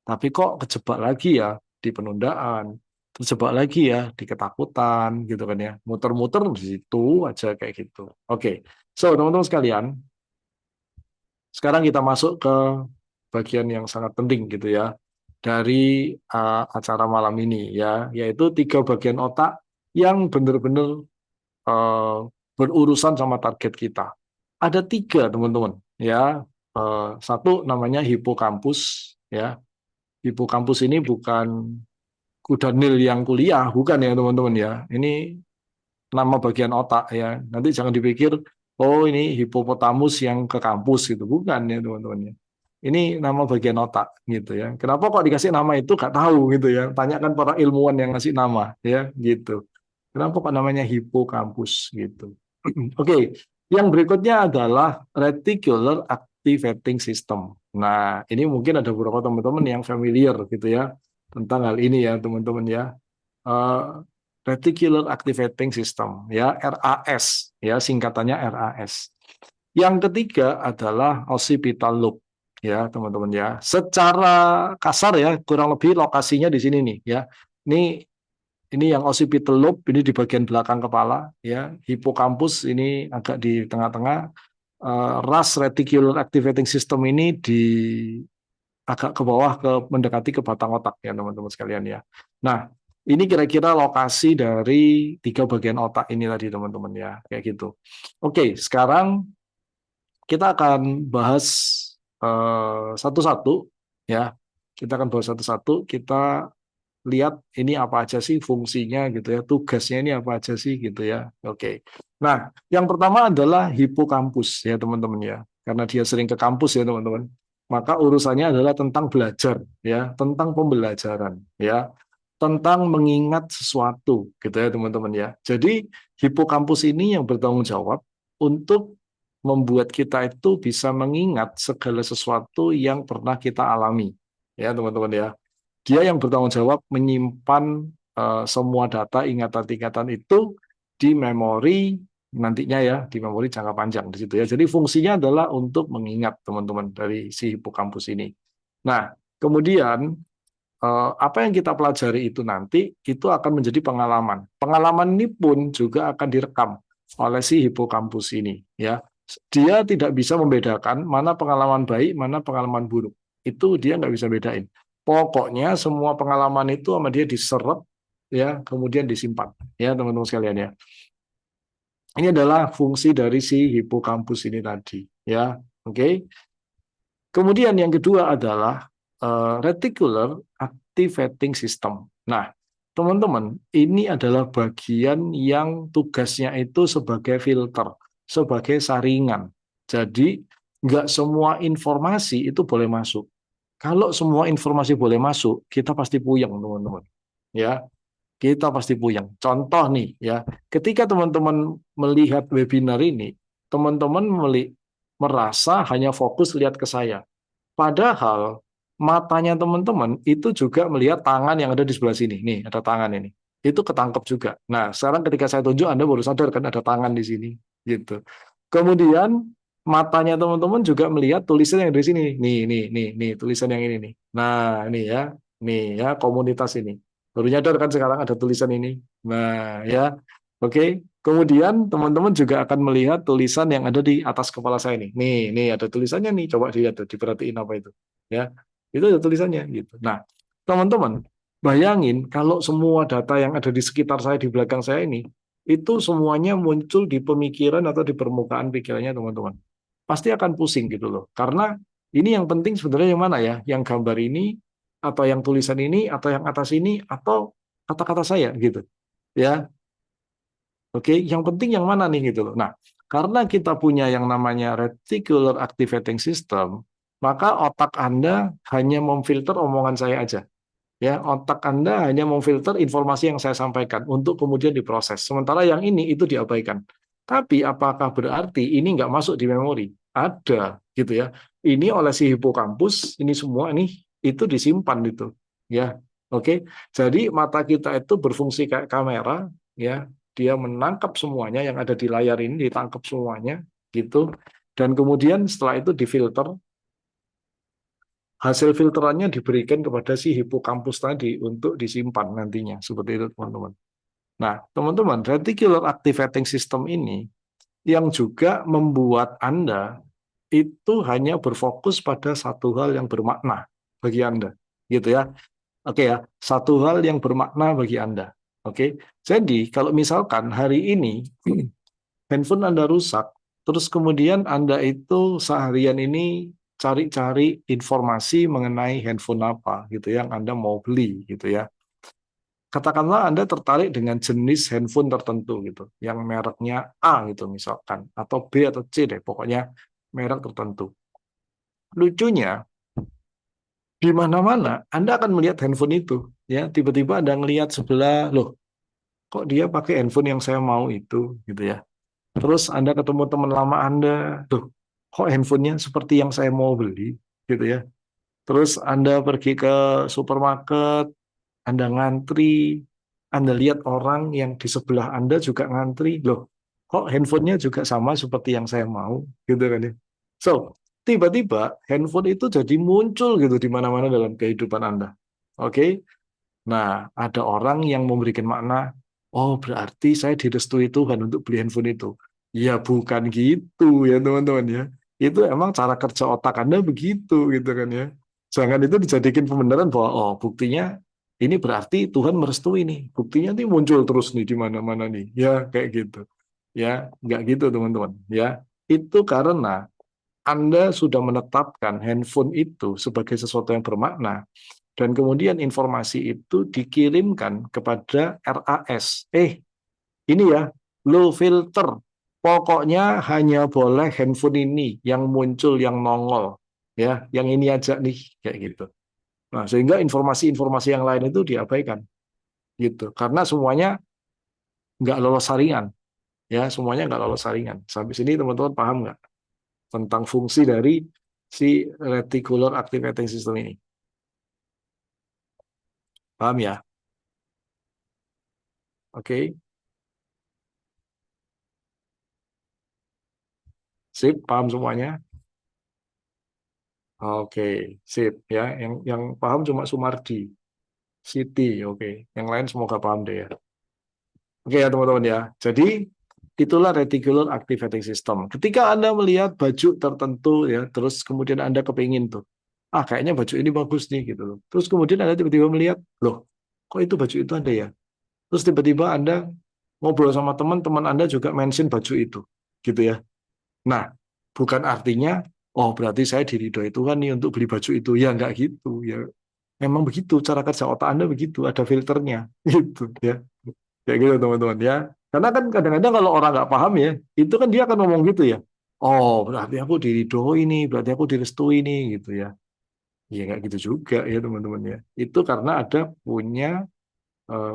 tapi kok kejebak lagi ya di penundaan, terjebak lagi ya di ketakutan gitu kan ya. Muter-muter di situ aja kayak gitu. Oke. So, teman-teman sekalian, sekarang kita masuk ke bagian yang sangat penting gitu ya dari acara malam ini ya, yaitu 3 bagian otak yang benar-benar berurusan sama target kita. Ada 3 teman-teman ya. Satu namanya hipokampus ya. Hipokampus ini bukan kuda nil yang kuliah, bukan ya teman-teman ya. Ini nama bagian otak ya. Nanti jangan dipikir, oh ini hipopotamus yang ke kampus gitu. Bukan ya teman-teman ya. Ini nama bagian otak gitu ya. Kenapa kok dikasih nama itu gak tahu gitu ya. Tanyakan para ilmuwan yang ngasih nama ya gitu. Kenapa kok namanya hipokampus gitu. Oke, yang berikutnya adalah reticular activating system. Nah, ini mungkin ada beberapa teman-teman yang familiar gitu ya tentang hal ini ya teman-teman ya. Eh, Reticular Activating System ya, RAS ya, singkatannya RAS. Yang ketiga adalah occipital lobe ya teman-teman ya. Secara kasar ya kurang lebih lokasinya di sini nih ya. Ini yang occipital lobe ini di bagian belakang kepala ya. Hipokampus ini agak di tengah-tengah. RAS Reticular Activating System ini di agak ke bawah mendekati ke batang otak ya teman-teman sekalian ya. Nah, ini kira-kira lokasi dari 3 bagian otak ini tadi teman-teman ya, kayak gitu. Oke, sekarang kita akan bahas satu-satu ya. Kita akan bahas satu-satu, kita lihat ini apa aja sih fungsinya gitu ya, tugasnya ini apa aja sih gitu ya. Oke. Nah, yang pertama adalah hipokampus ya teman-teman ya. Karena dia sering ke kampus ya teman-teman. Maka urusannya adalah tentang belajar ya, tentang pembelajaran ya, tentang mengingat sesuatu gitu ya teman-teman ya. Jadi hipokampus ini yang bertanggung jawab untuk membuat kita itu bisa mengingat segala sesuatu yang pernah kita alami ya teman-teman ya. Dia yang bertanggung jawab menyimpan semua data ingatan-ingatan itu di memori nantinya ya, di memori jangka panjang di situ ya. Jadi fungsinya adalah untuk mengingat teman-teman dari si hipokampus ini. Nah, kemudian apa yang kita pelajari itu nanti itu akan menjadi pengalaman. Pengalaman ini pun juga akan direkam oleh si hipokampus ini ya. Dia tidak bisa membedakan mana pengalaman baik, mana pengalaman buruk. Itu dia nggak bisa bedain. Pokoknya semua pengalaman itu sama dia diserap ya, kemudian disimpan ya teman-teman sekalian ya. Ini adalah fungsi dari si hipokampus ini tadi ya. Oke. Kemudian yang kedua adalah reticular activating system. Nah, teman-teman, ini adalah bagian yang tugasnya itu sebagai filter, sebagai saringan. Jadi, nggak semua informasi itu boleh masuk. Kalau semua informasi boleh masuk, kita pasti puyeng, teman-teman. Ya, kita pasti puyeng. Contoh nih, ya, ketika teman-teman melihat webinar ini, teman-teman merasa hanya fokus lihat ke saya. Padahal matanya teman-teman itu juga melihat tangan yang ada di sebelah sini. Nih, ada tangan ini. Itu ketangkep juga. Nah, sekarang ketika saya tunjuk, Anda baru sadar kan ada tangan di sini. Gitu. Kemudian matanya teman-teman juga melihat tulisan yang di sini. Nih, tulisan yang ini nih. Nah, ini ya. Nih ya, komunitas ini. Baru nyadar kan sekarang ada tulisan ini. Nah, ya. Oke. Kemudian teman-teman juga akan melihat tulisan yang ada di atas kepala saya nih. Nih ada tulisannya nih. Coba dilihat tuh, diperhatiin apa itu. Ya. Itu ada tulisannya gitu. Nah, teman-teman, bayangin kalau semua data yang ada di sekitar saya, di belakang saya ini, itu semuanya muncul di pemikiran atau di permukaan pikirannya teman-teman. Pasti akan pusing gitu loh. Karena ini yang penting sebenarnya yang mana ya? Yang gambar ini, atau yang tulisan ini, atau yang atas ini, atau kata-kata saya gitu. Ya. Oke, yang penting yang mana nih gitu loh. Nah, karena kita punya yang namanya reticular activating system, maka otak Anda hanya memfilter omongan saya aja. Ya, otak Anda hanya memfilter informasi yang saya sampaikan untuk kemudian diproses. Sementara yang ini itu diabaikan. Tapi apakah berarti ini nggak masuk di memori? ada gitu ya. Ini oleh si hipokampus, ini semua nih itu disimpan itu, ya. Oke. Jadi mata kita itu berfungsi kayak kamera, ya. Dia menangkap semuanya yang ada di layar ini, ditangkap semuanya gitu. Dan kemudian setelah itu difilter, hasil filterannya diberikan kepada si hipokampus tadi untuk disimpan nantinya, seperti itu teman-teman. Nah, teman-teman, reticular activating system ini yang juga membuat Anda itu hanya berfokus pada satu hal yang bermakna bagi Anda, gitu ya. Oke ya, satu hal yang bermakna bagi Anda. Oke, jadi kalau misalkan hari ini handphone Anda rusak, terus kemudian Anda itu seharian ini cari-cari informasi mengenai handphone apa gitu yang Anda mau beli gitu ya. Katakanlah Anda tertarik dengan jenis handphone tertentu gitu, yang mereknya A gitu misalkan, atau B atau C deh, pokoknya merek tertentu. Lucunya, di mana-mana Anda akan melihat handphone itu, ya tiba-tiba Anda ngelihat sebelah, loh, kok dia pakai handphone yang saya mau itu, gitu ya. Terus Anda ketemu teman lama Anda, loh, kok handphonenya seperti yang saya mau beli, gitu ya. Terus Anda pergi ke supermarket, Anda ngantri, Anda lihat orang yang di sebelah Anda juga ngantri, loh, kok handphonenya juga sama seperti yang saya mau, gitu kan ya. So, tiba-tiba handphone itu jadi muncul gitu di mana-mana dalam kehidupan Anda. Oke? Nah, ada orang yang memberikan makna, oh berarti saya direstui Tuhan untuk beli handphone itu. Ya bukan gitu ya teman-teman ya. Itu emang cara kerja otak Anda begitu gitu kan ya. Jangan itu dijadikan pembenaran bahwa oh buktinya ini berarti Tuhan merestui nih. Buktinya nih muncul terus nih di mana-mana nih. Ya kayak gitu. Ya, nggak gitu teman-teman. Ya, itu karena Anda sudah menetapkan handphone itu sebagai sesuatu yang bermakna dan kemudian informasi itu dikirimkan kepada RAS. Ini ya, low filter. Pokoknya hanya boleh handphone ini yang muncul, yang nongol. Ya, yang ini aja nih, kayak gitu. Nah, sehingga informasi-informasi yang lain itu diabaikan. Gitu. Karena semuanya nggak lolos saringan. Ya, semuanya nggak lolos saringan. Sampai sini teman-teman paham nggak? Tentang fungsi dari si reticular activating system ini. Paham ya? Oke. Sip, paham semuanya? Oke, sip ya. Yang paham cuma Sumardi, Siti, oke. Yang lain semoga paham deh ya. Oke ya teman-teman ya. Jadi itulah reticular activating system. Ketika Anda melihat baju tertentu ya, terus kemudian Anda kepingin tuh, kayaknya baju ini bagus nih gitu loh. Terus kemudian Anda tiba-tiba melihat, loh, kok itu baju itu ada ya? Terus tiba-tiba Anda ngobrol sama teman-teman Anda juga mention baju itu, gitu ya. Nah, bukan artinya, oh berarti saya diridhoi Tuhan nih untuk beli baju itu. Ya nggak gitu. Ya memang begitu cara kerja otak Anda begitu. Ada filternya, gitu ya. Kayak gitu teman-teman ya. Karena kan kadang-kadang kalau orang nggak paham ya, itu kan dia akan ngomong gitu ya. Oh berarti aku diridhoi nih, berarti aku direstui nih, gitu ya. Ya nggak gitu juga ya teman-teman ya. Itu karena ada punya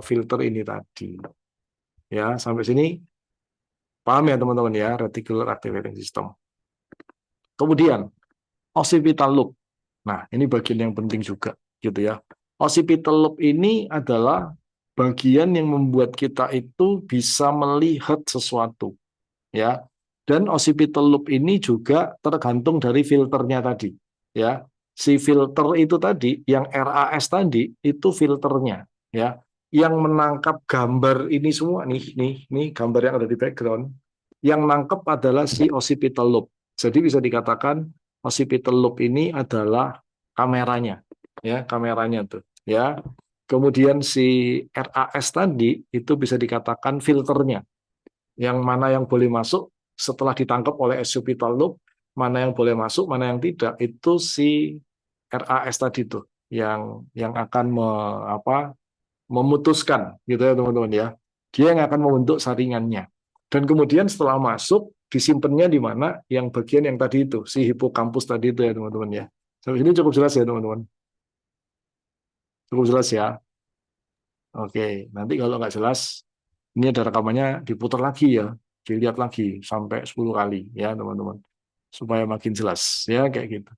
filter ini tadi. Ya sampai sini paham ya teman-teman ya, reticular activating system. Kemudian occipital loop. Nah, ini bagian yang penting juga, gitu ya. Occipital loop ini adalah bagian yang membuat kita itu bisa melihat sesuatu, ya. Dan occipital loop ini juga tergantung dari filternya tadi, ya. Si filter itu tadi, yang RAS tadi, itu filternya, ya. Yang menangkap gambar ini semua nih gambar yang ada di background, yang nangkep adalah si occipital loop. Jadi bisa dikatakan occipital loop ini adalah kameranya, ya kameranya tuh, ya. Kemudian si RAS tadi itu bisa dikatakan filternya, yang mana yang boleh masuk setelah ditangkap oleh occipital loop, mana yang boleh masuk, mana yang tidak, itu si RAS tadi tuh, yang akan memutuskan, gitu ya teman-teman ya. Dia yang akan membentuk saringannya. Dan kemudian setelah masuk, disimpannya di mana? Yang bagian yang tadi itu, si hipokampus tadi itu ya teman-teman ya. Sampai sini cukup jelas ya teman-teman. Cukup jelas ya. Oke, nanti kalau nggak jelas, ini ada rekamannya diputar lagi ya, dilihat lagi sampai 10 kali ya teman-teman. supaya makin jelas ya kayak gitu.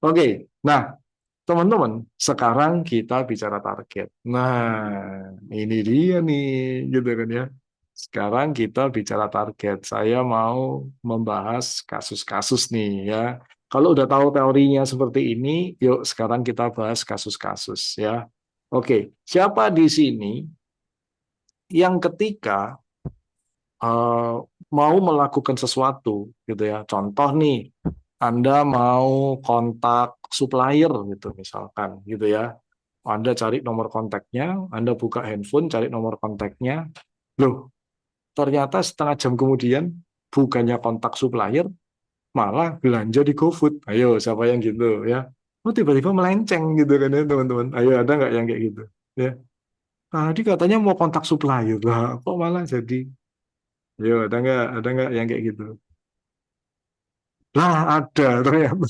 Oke, nah teman-teman, sekarang kita bicara target. Nah, ini dia nih, gitu kan ya. Sekarang kita bicara target. Saya mau membahas kasus-kasus nih ya. Kalau udah tahu teorinya seperti ini, yuk sekarang kita bahas kasus-kasus ya. Oke, siapa di sini yang ketika mau melakukan sesuatu gitu ya. Contoh nih, Anda mau kontak supplier gitu misalkan gitu ya. Anda cari nomor kontaknya, Anda buka handphone, cari nomor kontaknya. Loh, ternyata setengah jam kemudian bukannya kontak supplier, malah belanja di GoFood. Ayo, siapa yang gitu ya? Oh, tiba-tiba melenceng gitu kan ya teman-teman. Ayo, ada nggak yang kayak gitu? Ya. Tadi katanya mau kontak supplier, lah kok malah jadi. Ayo, ada nggak yang kayak gitu? Lah, ada ternyata.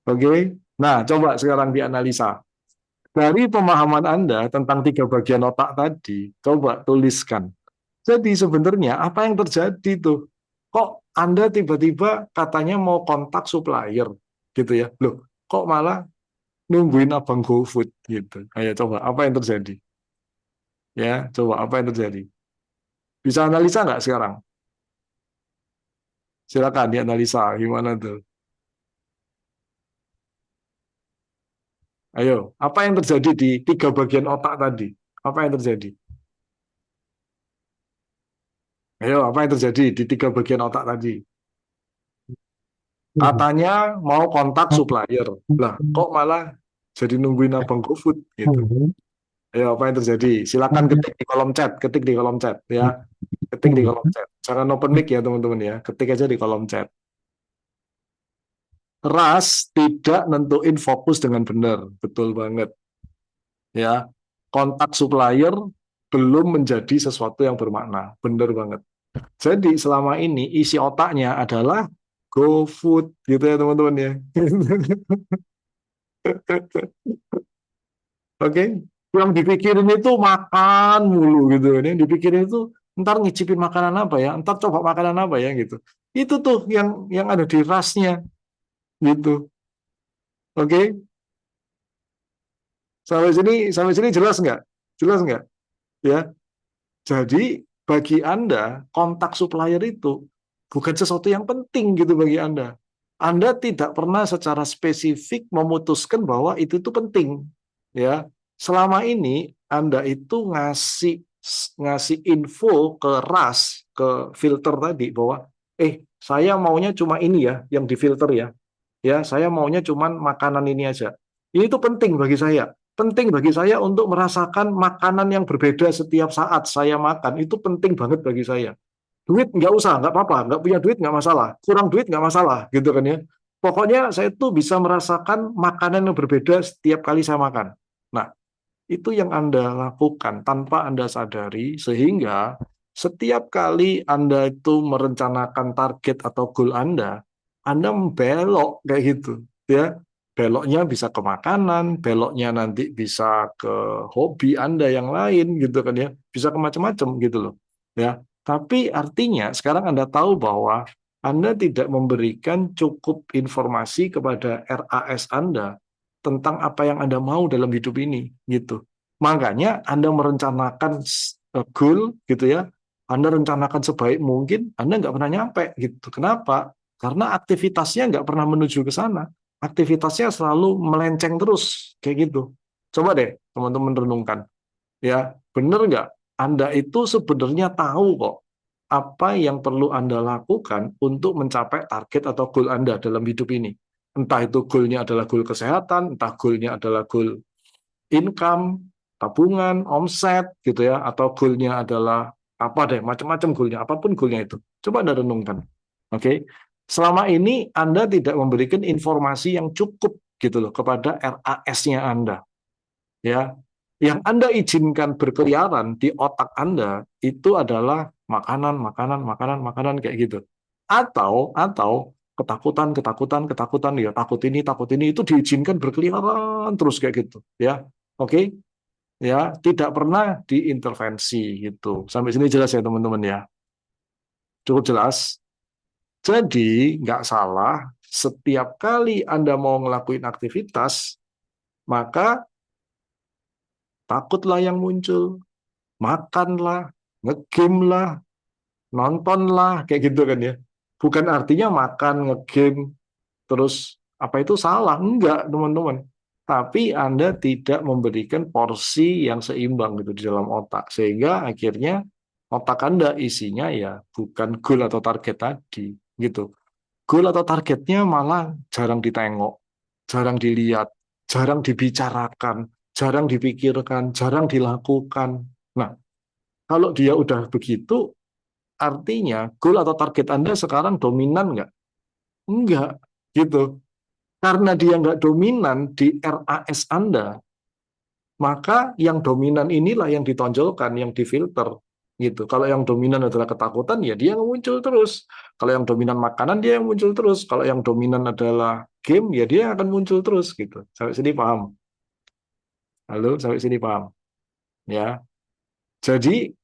Oke. Nah, coba sekarang dianalisa. Dari pemahaman Anda tentang 3 bagian otak tadi, coba tuliskan. Jadi sebenarnya apa yang terjadi tuh? Kok Anda tiba-tiba katanya mau kontak supplier gitu ya? Loh, kok malah nungguin abang GoFood gitu? Ayo coba, apa yang terjadi? Ya, coba apa yang terjadi? Bisa analisa nggak sekarang? Silakan dianalisa, gimana tuh? Ayo, apa yang terjadi di 3 bagian otak tadi? Apa yang terjadi? Ayo, apa yang terjadi di 3 bagian otak tadi? Katanya mau kontak supplier. Lah, kok malah jadi nungguin abang GoFood gitu. Ayo, apa yang terjadi? Silakan ketik di kolom chat, ketik di kolom chat ya. Ketik di kolom chat. Jangan open mic ya, teman-teman ya. Ketik aja di kolom chat. Ras tidak nentuin fokus dengan benar. Betul banget. Ya. Kontak supplier belum menjadi sesuatu yang bermakna. Benar banget. Jadi selama ini isi otaknya adalah GoFood gitu ya teman-teman ya. Oke, yang dipikirin itu makan mulu gitu kan. Yang dipikirin itu ntar ngicipin makanan apa ya, ntar coba makanan apa ya gitu. Itu tuh yang ada di rasnya gitu. Oke, sampai sini jelas nggak? Jelas nggak? Ya. Jadi bagi Anda kontak supplier itu bukan sesuatu yang penting gitu bagi Anda. Anda tidak pernah secara spesifik memutuskan bahwa itu tuh penting, ya. Selama ini Anda itu ngasih info ke RAS, ke filter tadi bahwa saya maunya cuma ini ya yang difilter ya. Ya, saya maunya cuma makanan ini aja. Ini tuh penting bagi saya. Penting bagi saya untuk merasakan makanan yang berbeda setiap saat saya makan. Itu penting banget bagi saya. Duit nggak usah, nggak apa-apa. Nggak punya duit nggak masalah. Kurang duit nggak masalah, gitu kan ya. Pokoknya saya tuh bisa merasakan makanan yang berbeda setiap kali saya makan. Nah, itu yang Anda lakukan tanpa Anda sadari, sehingga setiap kali Anda itu merencanakan target atau goal Anda membelok kayak gitu, ya. Beloknya bisa ke makanan, beloknya nanti bisa ke hobi Anda yang lain gitu kan ya. Bisa ke macam-macam gitu loh. Ya. Tapi artinya sekarang Anda tahu bahwa Anda tidak memberikan cukup informasi kepada RAS Anda tentang apa yang Anda mau dalam hidup ini gitu. Makanya Anda merencanakan goal gitu ya. Anda rencanakan sebaik mungkin, Anda nggak pernah nyampe gitu. Kenapa? Karena aktivitasnya nggak pernah menuju ke sana. Aktivitasnya selalu melenceng terus kayak gitu. Coba deh teman-teman renungkan. Ya, benar nggak? Anda itu sebenarnya tahu kok apa yang perlu Anda lakukan untuk mencapai target atau goal Anda dalam hidup ini. Entah itu goalnya adalah goal kesehatan, entah goalnya adalah goal income, tabungan, omset, gitu ya, atau goalnya adalah apa deh, macam-macam goalnya, apapun goalnya itu. Coba Anda renungkan. Oke, selama ini Anda tidak memberikan informasi yang cukup gitu loh kepada RAS-nya Anda. Ya, yang Anda izinkan berkeliaran di otak Anda itu adalah makanan, makanan, makanan, makanan kayak gitu. Atau ketakutan, ya takut ini itu diizinkan berkeliaran terus kayak gitu, ya. Oke, ya, tidak pernah diintervensi gitu. Sampai sini jelas ya teman-teman ya. Cukup jelas? Jadi, nggak salah, setiap kali Anda mau ngelakuin aktivitas, maka takutlah yang muncul, makanlah, ngegame lah, nontonlah, kayak gitu kan ya. Bukan artinya makan, ngegame, terus apa itu salah. Enggak, teman-teman. Tapi Anda tidak memberikan porsi yang seimbang gitu di dalam otak. Sehingga akhirnya otak Anda isinya ya bukan goal atau target tadi. Gitu. Goal atau targetnya malah jarang ditengok, jarang dilihat, jarang dibicarakan, jarang dipikirkan, jarang dilakukan. Nah, kalau dia udah begitu, artinya goal atau target Anda sekarang dominan nggak? Enggak, gitu. Karena dia nggak dominan di RAS Anda, maka yang dominan inilah yang ditonjolkan, yang difilter. Gitu. Kalau yang dominan adalah ketakutan, ya dia yang muncul terus. Kalau yang dominan makanan, dia yang muncul terus. Kalau yang dominan adalah game, ya dia akan muncul terus. Gitu. Sampai sini paham? Halo, sampai sini paham? Ya. Jadi,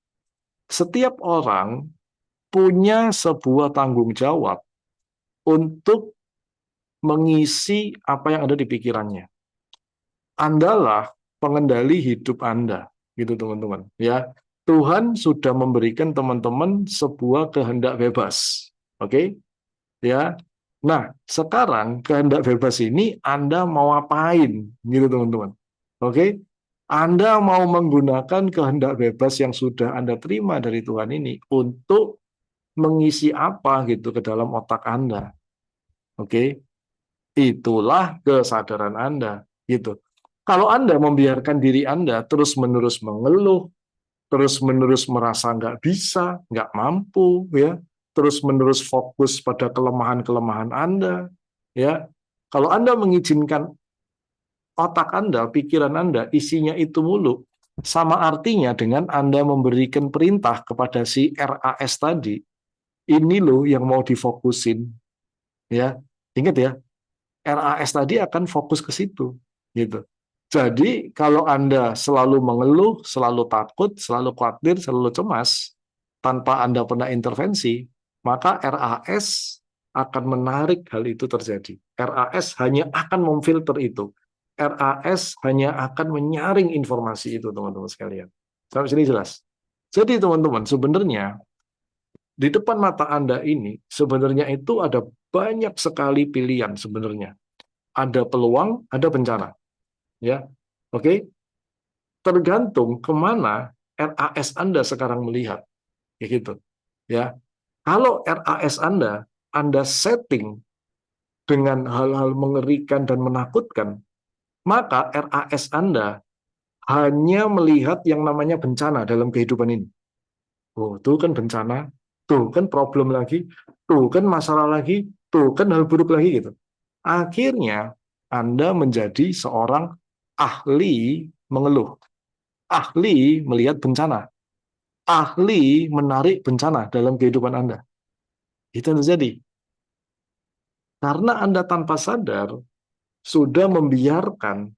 setiap orang punya sebuah tanggung jawab untuk mengisi apa yang ada di pikirannya. Andalah pengendali hidup Anda, gitu teman-teman. Ya, Tuhan sudah memberikan teman-teman sebuah kehendak bebas, oke? Ya, nah sekarang kehendak bebas ini Anda mau apain, gitu teman-teman. Oke? Anda mau menggunakan kehendak bebas yang sudah Anda terima dari Tuhan ini untuk mengisi apa gitu ke dalam otak Anda, oke? Itulah kesadaran Anda, gitu. Kalau Anda membiarkan diri Anda terus-menerus mengeluh, terus-menerus merasa nggak bisa, nggak mampu, ya, terus-menerus fokus pada kelemahan-kelemahan Anda, ya. Kalau Anda mengizinkan otak Anda, pikiran Anda, isinya itu mulu, sama artinya dengan Anda memberikan perintah kepada si RAS tadi, ini loh yang mau difokusin, ya. Ingat ya, RAS tadi akan fokus ke situ, gitu. Jadi kalau Anda selalu mengeluh, selalu takut, selalu khawatir, selalu cemas, tanpa Anda pernah intervensi, maka RAS akan menarik hal itu terjadi. RAS hanya akan memfilter itu. RAS hanya akan menyaring informasi itu, teman-teman sekalian. Sampai sini jelas? Jadi teman-teman, sebenarnya di depan mata Anda ini, sebenarnya itu ada banyak sekali pilihan sebenarnya. Ada peluang, ada bencana. Ya, oke. Tergantung kemana RAS Anda sekarang melihat, kayak gitu. Ya, kalau RAS Anda setting dengan hal-hal mengerikan dan menakutkan, maka RAS Anda hanya melihat yang namanya bencana dalam kehidupan ini. Oh, tuh kan bencana, tuh kan problem lagi, tuh kan masalah lagi, tuh kan hal buruk lagi gitu. Akhirnya Anda menjadi seorang ahli mengeluh, ahli melihat bencana, ahli menarik bencana dalam kehidupan Anda. Itu yang terjadi. Karena Anda tanpa sadar sudah membiarkan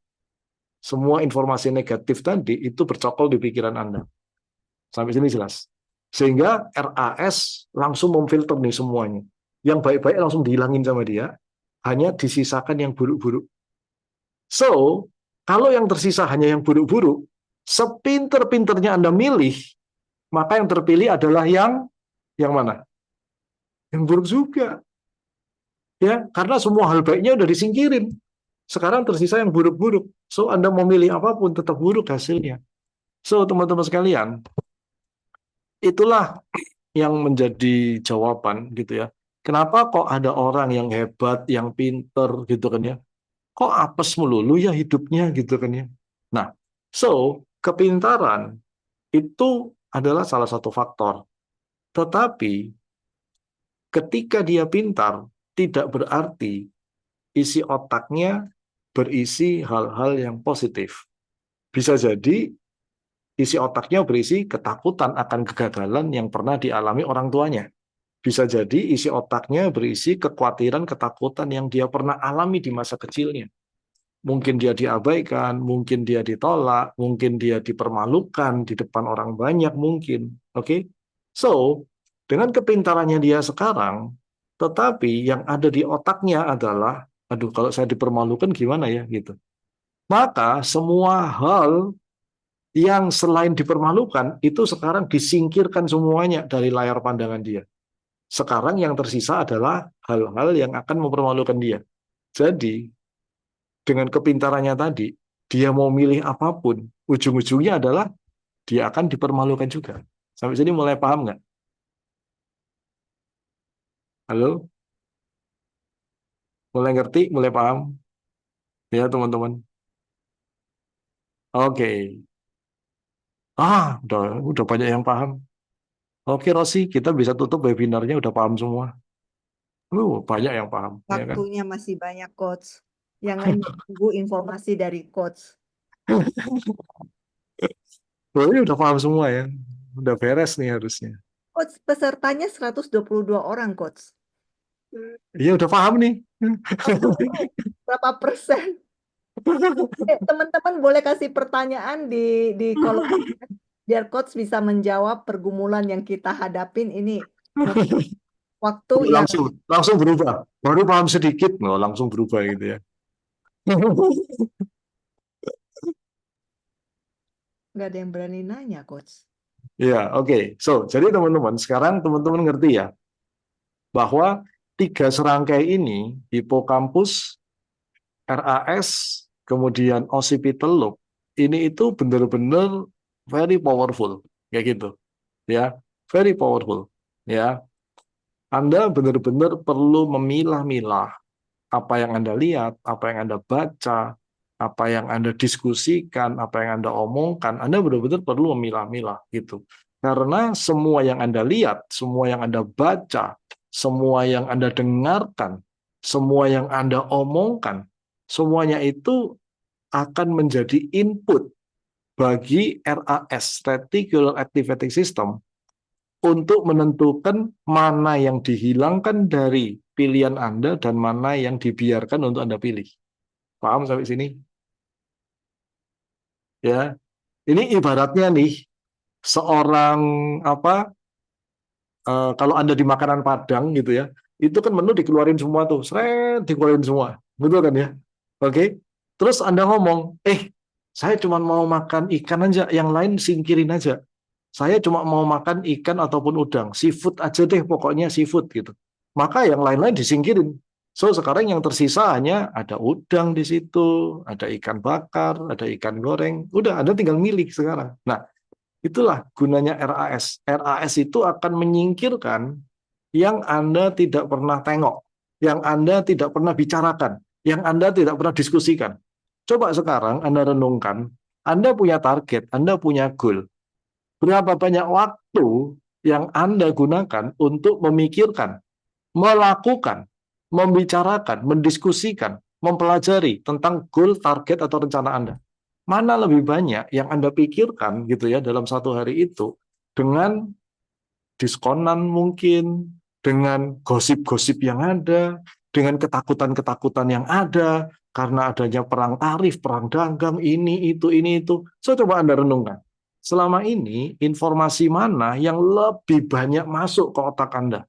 semua informasi negatif tadi itu bercokol di pikiran Anda. Sampai sini jelas. Sehingga RAS langsung memfilter nih semuanya. Yang baik-baik langsung dihilangin sama dia, hanya disisakan yang buruk-buruk. So, kalau yang tersisa hanya yang buruk-buruk, sepinter-pinternya Anda milih, maka yang terpilih adalah yang mana? Yang buruk juga. Ya, karena semua hal baiknya udah disingkirin. Sekarang tersisa yang buruk-buruk. So, Anda mau milih apapun tetap buruk hasilnya. So, teman-teman sekalian, itulah yang menjadi jawaban gitu ya. Kenapa kok ada orang yang hebat, yang pinter gitu kan ya? Kok apes melulu ya hidupnya gitu kan ya? Nah, so kepintaran itu adalah salah satu faktor. Tetapi ketika dia pintar, tidak berarti isi otaknya berisi hal-hal yang positif. Bisa jadi isi otaknya berisi ketakutan akan kegagalan yang pernah dialami orang tuanya. Bisa jadi isi otaknya berisi kekhawatiran, ketakutan yang dia pernah alami di masa kecilnya. Mungkin dia diabaikan, mungkin dia ditolak, mungkin dia dipermalukan di depan orang banyak mungkin. Oke? So, Dengan kepintarannya dia sekarang, tetapi yang ada di otaknya adalah, aduh kalau saya dipermalukan gimana ya gitu. Maka semua hal yang selain dipermalukan itu sekarang disingkirkan semuanya dari layar pandangan dia. Sekarang yang tersisa adalah hal-hal yang akan mempermalukan dia. Jadi, dengan kepintarannya tadi, dia mau milih apapun, ujung-ujungnya adalah dia akan dipermalukan juga. Sampai sini mulai paham nggak? Halo? Mulai ngerti? Mulai paham? Ya, teman-teman. Oke. Udah banyak yang paham. Oke, Rosi, kita bisa tutup webinarnya, udah paham semua. Banyak yang paham, ya kan? Waktunya masih banyak, Coach. Jangan tunggu informasi dari Coach. Ini udah paham semua ya. Udah beres nih harusnya. Coach, pesertanya 122 orang, Coach. Iya, udah paham nih. Berapa persen? Teman-teman boleh kasih pertanyaan di kolom chat, biar Coach bisa menjawab pergumulan yang kita hadapin ini. Waktu yang Langsung berubah. Baru paham sedikit, langsung berubah gitu ya. nggak ada yang berani nanya, Coach. Ya, oke. So, jadi teman-teman, sekarang teman-teman ngerti ya, bahwa 3 serangkai ini, hipokampus, RAS, kemudian occipital lobe, ini itu benar-benar very powerful, kayak gitu. Ya, very powerful. Ya, Anda benar-benar perlu memilah-milah apa yang Anda lihat, apa yang Anda baca, apa yang Anda diskusikan, apa yang Anda omongkan. Anda benar-benar perlu memilah-milah gitu. Karena semua yang Anda lihat, semua yang Anda baca, semua yang Anda dengarkan, semua yang Anda omongkan, semuanya itu akan menjadi input bagi RAS, Reticular Activating System, untuk menentukan mana yang dihilangkan dari pilihan Anda dan mana yang dibiarkan untuk Anda pilih. Paham sampai sini? Ya, ini ibaratnya nih seorang kalau Anda di makanan Padang gitu ya, itu kan menu dikeluarin semua tuh, seret dikeluarin semua, betul kan ya? Oke, terus Anda ngomong, saya cuma mau makan ikan aja, yang lain singkirin aja. Saya cuma mau makan ikan ataupun udang, seafood aja deh, pokoknya seafood gitu. Maka yang lain-lain disingkirin. So sekarang yang tersisa hanya ada udang di situ, ada ikan bakar, ada ikan goreng. Udah, Anda tinggal milih sekarang. Nah, itulah gunanya RAS. RAS itu akan menyingkirkan yang Anda tidak pernah tengok, yang Anda tidak pernah bicarakan, yang Anda tidak pernah diskusikan. Coba sekarang Anda renungkan, Anda punya target, Anda punya goal. Berapa banyak waktu yang Anda gunakan untuk memikirkan, melakukan, membicarakan, mendiskusikan, mempelajari tentang goal, target, atau rencana Anda. Mana lebih banyak yang Anda pikirkan gitu ya dalam satu hari itu dengan diskonan mungkin, dengan gosip-gosip yang ada, dengan ketakutan-ketakutan yang ada, karena adanya perang tarif, perang dagang, ini, itu. So, coba Anda renungkan. Selama ini, informasi mana yang lebih banyak masuk ke otak Anda?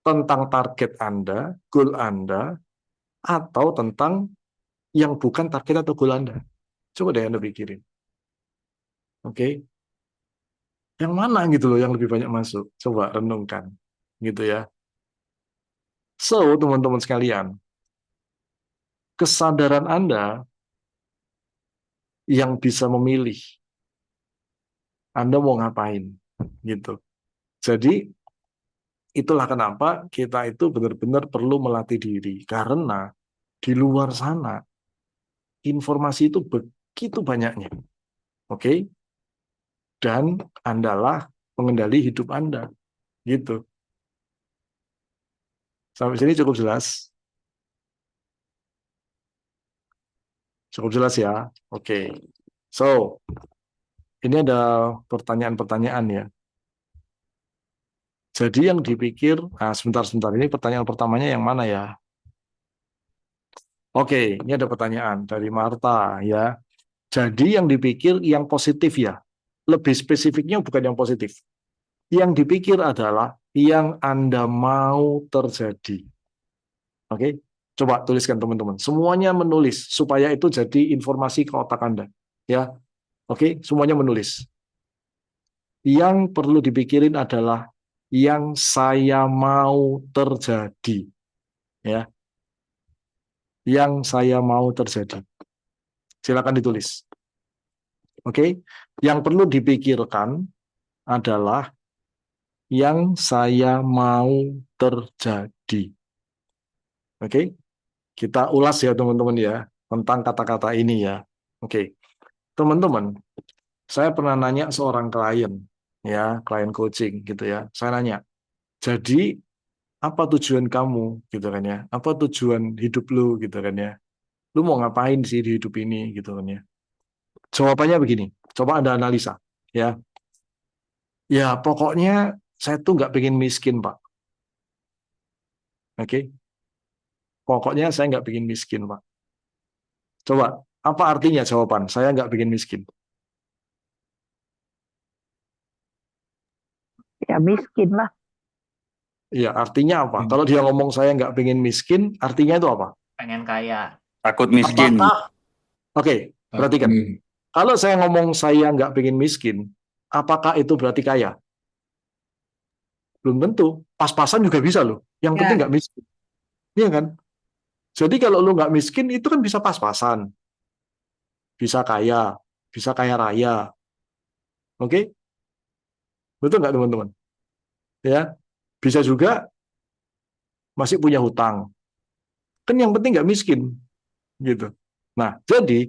Tentang target Anda, goal Anda, atau tentang yang bukan target atau goal Anda? Coba deh Anda pikirin. Oke? Yang mana gitu loh yang lebih banyak masuk? Coba renungkan. Gitu ya. So, teman-teman sekalian, kesadaran Anda yang bisa memilih Anda mau ngapain gitu. Jadi itulah kenapa kita itu benar-benar perlu melatih diri, karena di luar sana informasi itu begitu banyaknya. Oke? Dan Andalah pengendali hidup Anda. Gitu. Sampai sini cukup jelas? Cukup jelas ya? Oke. So, ini ada pertanyaan-pertanyaan ya. Jadi yang dipikir, sebentar, ini pertanyaan pertamanya yang mana ya? Oke, ini ada pertanyaan dari Marta ya. Jadi yang dipikir yang positif ya. Lebih spesifiknya bukan yang positif. Yang dipikir adalah yang Anda mau terjadi. Oke, coba tuliskan teman-teman. Semuanya menulis supaya itu jadi informasi ke otak Anda. Ya, oke, semuanya menulis. Yang perlu dipikirin adalah yang saya mau terjadi. Ya, yang saya mau terjadi. Silakan ditulis. Oke, yang perlu dipikirkan adalah yang saya mau terjadi. Oke, kita ulas ya teman-teman ya tentang kata-kata ini ya. Oke, teman-teman, saya pernah nanya seorang klien ya, klien coaching gitu ya. Saya nanya, jadi apa tujuan kamu gitu kan ya? Apa tujuan hidup lu gitu kan ya? Lu mau ngapain sih di hidup ini gitu kan ya? Jawabannya begini, coba Anda analisa ya. Ya pokoknya saya tuh nggak pengen miskin Pak. Oke, pokoknya saya nggak pengen miskin Pak. Coba, apa artinya jawaban? Saya nggak pengen miskin. Ya miskin lah. Iya, artinya apa? Kalau dia ngomong saya nggak pengen miskin, artinya itu apa? Pengen kaya. Takut miskin. Apakah? Oke, perhatikan. Hmm. Kalau saya ngomong saya nggak pengen miskin, apakah itu berarti kaya? Belum tentu. Pas-pasan juga bisa loh. Yang penting nggak miskin. Iya kan? Jadi kalau lu nggak miskin, itu kan bisa pas-pasan. Bisa kaya raya. Oke? Betul nggak teman-teman? Ya, bisa juga masih punya hutang. Kan yang penting nggak miskin. Gitu. Nah, jadi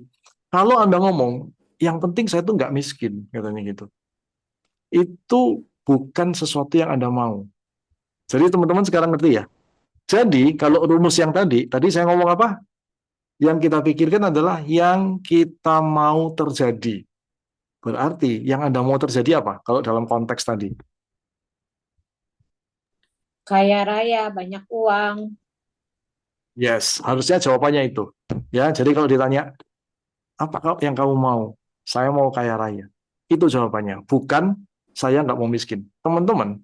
kalau Anda ngomong, yang penting saya tuh nggak miskin, katanya gitu. Itu bukan sesuatu yang Anda mau. Jadi teman-teman sekarang ngerti ya? Jadi kalau rumus yang tadi saya ngomong apa? Yang kita pikirkan adalah yang kita mau terjadi. Berarti yang Anda mau terjadi apa? Kalau dalam konteks tadi. Kaya raya, banyak uang. Yes, harusnya jawabannya itu. Ya, jadi kalau ditanya, apa yang kamu mau? Saya mau kaya raya. Itu jawabannya. Bukan saya nggak mau miskin. Teman-teman,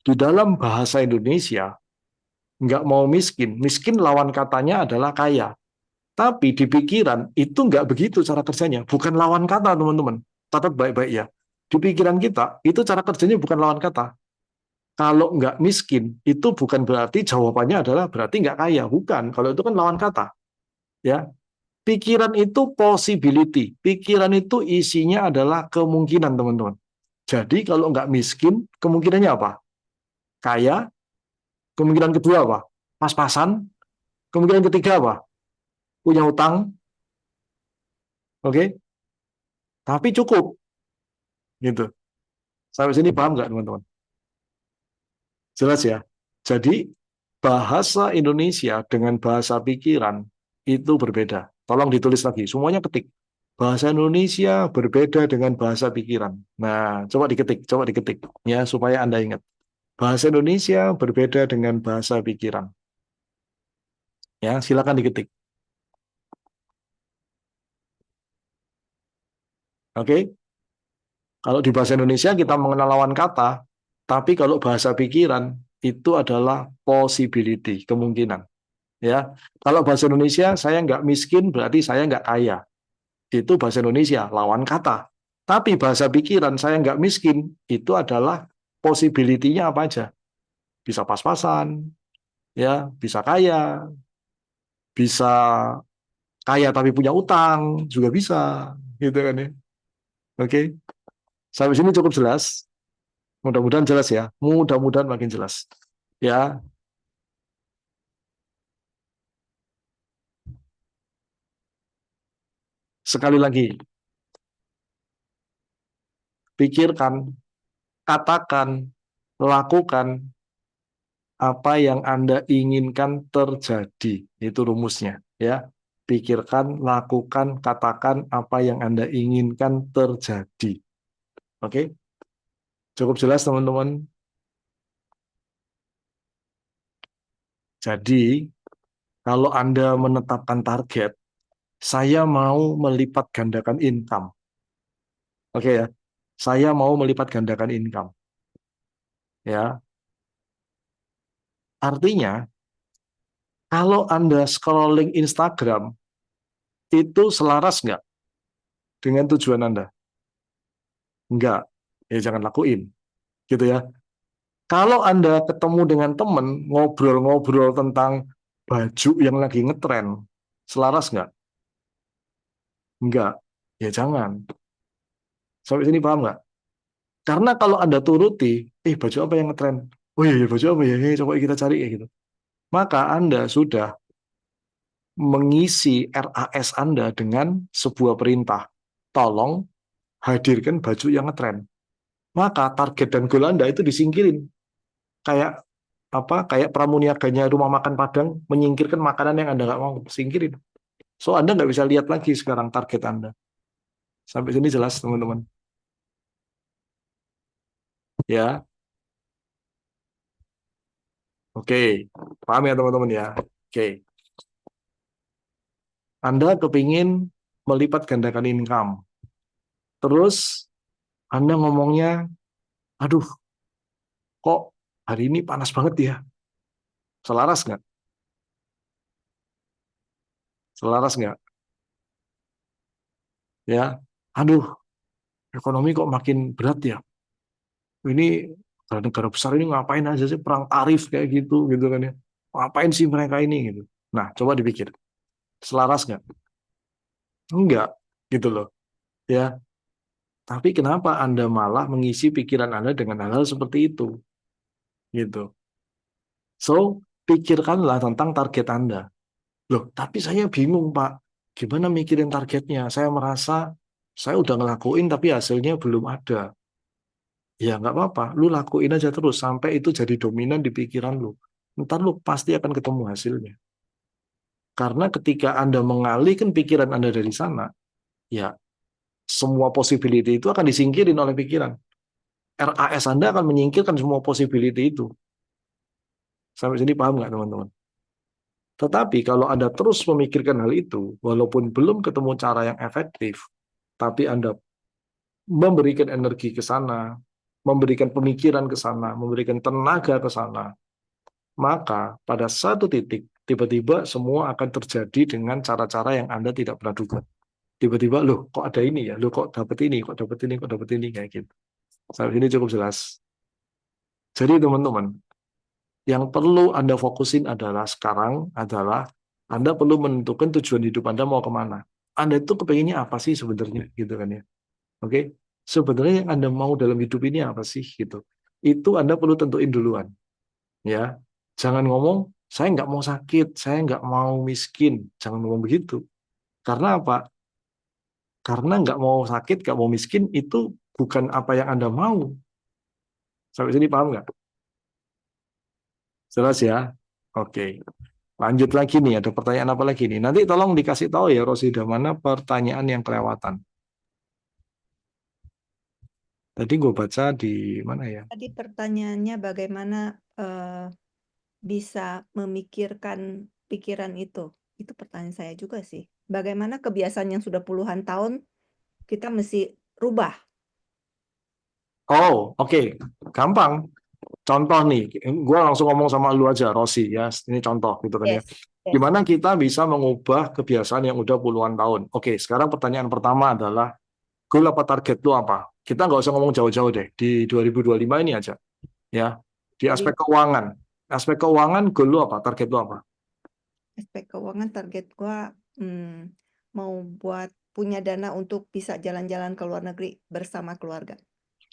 di dalam bahasa Indonesia, nggak mau miskin. Miskin lawan katanya adalah kaya. Tapi di pikiran itu nggak begitu cara kerjanya. Bukan lawan kata, teman-teman. Catat baik-baik ya. Di pikiran kita, itu cara kerjanya bukan lawan kata. Kalau nggak miskin, itu bukan berarti jawabannya adalah berarti nggak kaya. Bukan. Kalau itu kan lawan kata. Ya, pikiran itu possibility. Pikiran itu isinya adalah kemungkinan, teman-teman. Jadi kalau nggak miskin, kemungkinannya apa? Kaya. Kemungkinan kedua apa? Pas-pasan. Kemungkinan ketiga apa? Punya hutang. Oke? Tapi cukup. Gitu. Sampai sini paham nggak, teman-teman? Jelas ya? Jadi bahasa Indonesia dengan bahasa pikiran itu berbeda. Tolong ditulis lagi, semuanya ketik. Bahasa Indonesia berbeda dengan bahasa pikiran. Nah, coba diketik ya supaya Anda ingat. Bahasa Indonesia berbeda dengan bahasa pikiran. Ya, silakan diketik. Oke? Kalau di bahasa Indonesia kita mengenal lawan kata, tapi kalau bahasa pikiran itu adalah possibility, kemungkinan. Ya, kalau bahasa Indonesia saya nggak miskin berarti saya nggak kaya. Itu bahasa Indonesia, lawan kata. Tapi bahasa pikiran saya nggak miskin, itu adalah possibility-nya apa aja. Bisa pas-pasan, ya, bisa kaya tapi punya utang, juga bisa. Gitu kan ya. Oke, sampai sini cukup jelas. Mudah-mudahan jelas ya. Mudah-mudahan makin jelas. Ya, sekali lagi. Pikirkan, katakan, lakukan apa yang Anda inginkan terjadi. Itu rumusnya, ya. Pikirkan, lakukan, katakan apa yang Anda inginkan terjadi. Oke? Cukup jelas, teman-teman? Jadi, kalau Anda menetapkan target, saya mau melipat gandakan income. Oke ya? Saya mau melipat gandakan income. Ya, artinya kalau Anda scrolling Instagram itu selaras nggak dengan tujuan Anda? Enggak, ya jangan lakuin, gitu ya. Kalau Anda ketemu dengan teman, ngobrol-ngobrol tentang baju yang lagi ngetren, selaras nggak? Enggak, ya jangan. Sampai sini paham nggak? Karena kalau Anda turuti, baju apa yang ngetren? Oh iya, baju apa ya? Coba kita cari ya gitu. Maka Anda sudah mengisi RAS Anda dengan sebuah perintah. Tolong hadirkan baju yang ngetren. Maka target dan goal Anda itu disingkirin. Kayak apa? Kayak pramuniaganya rumah makan Padang menyingkirkan makanan yang Anda nggak mau, singkirin. So Anda nggak bisa lihat lagi sekarang target Anda. Sampai sini jelas teman-teman. Ya, oke, paham ya teman-teman ya. Oke, Anda kepingin melipat gandakan income. Terus Anda ngomongnya, aduh, kok hari ini panas banget ya? Selaras nggak? Selaras nggak? Ya, aduh, ekonomi kok makin berat ya? Ini negara besar ini ngapain aja sih perang tarif kayak gitu kan ya? Ngapain sih mereka ini gitu? Nah, coba dipikir, selaras nggak? Enggak, gitu loh. Ya, tapi kenapa Anda malah mengisi pikiran Anda dengan hal-hal seperti itu? Gitu. So, pikirkanlah tentang target Anda. Loh, tapi saya bingung, Pak. Gimana mikirin targetnya? Saya merasa saya udah ngelakuin tapi hasilnya belum ada. Ya, nggak apa-apa. Lu lakuin aja terus sampai itu jadi dominan di pikiran lu. Ntar lu pasti akan ketemu hasilnya. Karena ketika Anda mengalihkan pikiran Anda dari sana, ya semua possibility itu akan disingkirin oleh pikiran. RAS Anda akan menyingkirkan semua possibility itu. Sampai sini paham nggak teman-teman? Tetapi kalau Anda terus memikirkan hal itu, walaupun belum ketemu cara yang efektif, tapi Anda memberikan energi ke sana, memberikan pemikiran ke sana, memberikan tenaga ke sana, maka pada satu titik, tiba-tiba semua akan terjadi dengan cara-cara yang Anda tidak pernah duga. Tiba-tiba, loh kok ada ini ya, loh kok dapat ini, kok dapat ini, kok dapat ini, kayak gitu. Sampai sini cukup jelas. Jadi teman-teman, yang perlu Anda fokusin adalah sekarang adalah Anda perlu menentukan tujuan hidup Anda mau kemana. Anda itu kepengennya apa sih sebenarnya, gitu kan ya? Oke, sebenarnya yang Anda mau dalam hidup ini apa sih, gitu. Itu Anda perlu tentuin duluan, ya. Jangan ngomong, saya nggak mau sakit, saya nggak mau miskin. Jangan ngomong begitu. Karena apa? Karena nggak mau sakit, nggak mau miskin, itu bukan apa yang Anda mau. Sampai sini paham nggak? Jelas ya? Oke. Lanjut lagi nih, ada pertanyaan apa lagi nih? Nanti tolong dikasih tahu ya, Rosida, mana pertanyaan yang kelewatan. Tadi gue baca di mana ya? Tadi pertanyaannya bagaimana bisa memikirkan pikiran itu? Itu pertanyaan saya juga sih. Bagaimana kebiasaan yang sudah puluhan tahun kita mesti rubah? Oh, oke. Gampang. Contoh nih, gue langsung ngomong sama lu aja, Rosi ya. Ini contoh gitu kan ya. Yes. Yes. Gimana kita bisa mengubah kebiasaan yang udah puluhan tahun? Oke, sekarang pertanyaan pertama adalah, goal apa target lu apa? Kita nggak usah ngomong jauh-jauh deh, di 2025 ini aja. Ya, di aspek keuangan. Aspek keuangan, goal lu apa? Target lu apa? Aspek keuangan target gua mau buat punya dana untuk bisa jalan-jalan ke luar negeri bersama keluarga.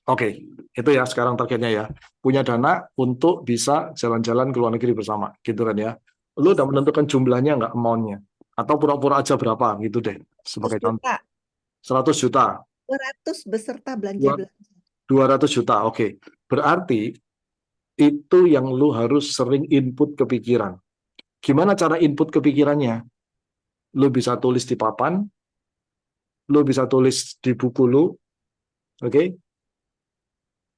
Oke, itu ya sekarang targetnya ya. Punya dana untuk bisa jalan-jalan ke luar negeri bersama, gitu kan ya. Lu udah menentukan jumlahnya nggak, amount-nya? Atau pura-pura aja berapa, gitu deh. 100 Sebagai contoh. juta. 100 juta. 200 beserta Dua- belanja-belanja. 200 juta, oke. Berarti itu yang lu harus sering input ke pikiran. Gimana cara input ke pikirannya? Lu bisa tulis di papan, lu bisa tulis di buku lu, oke?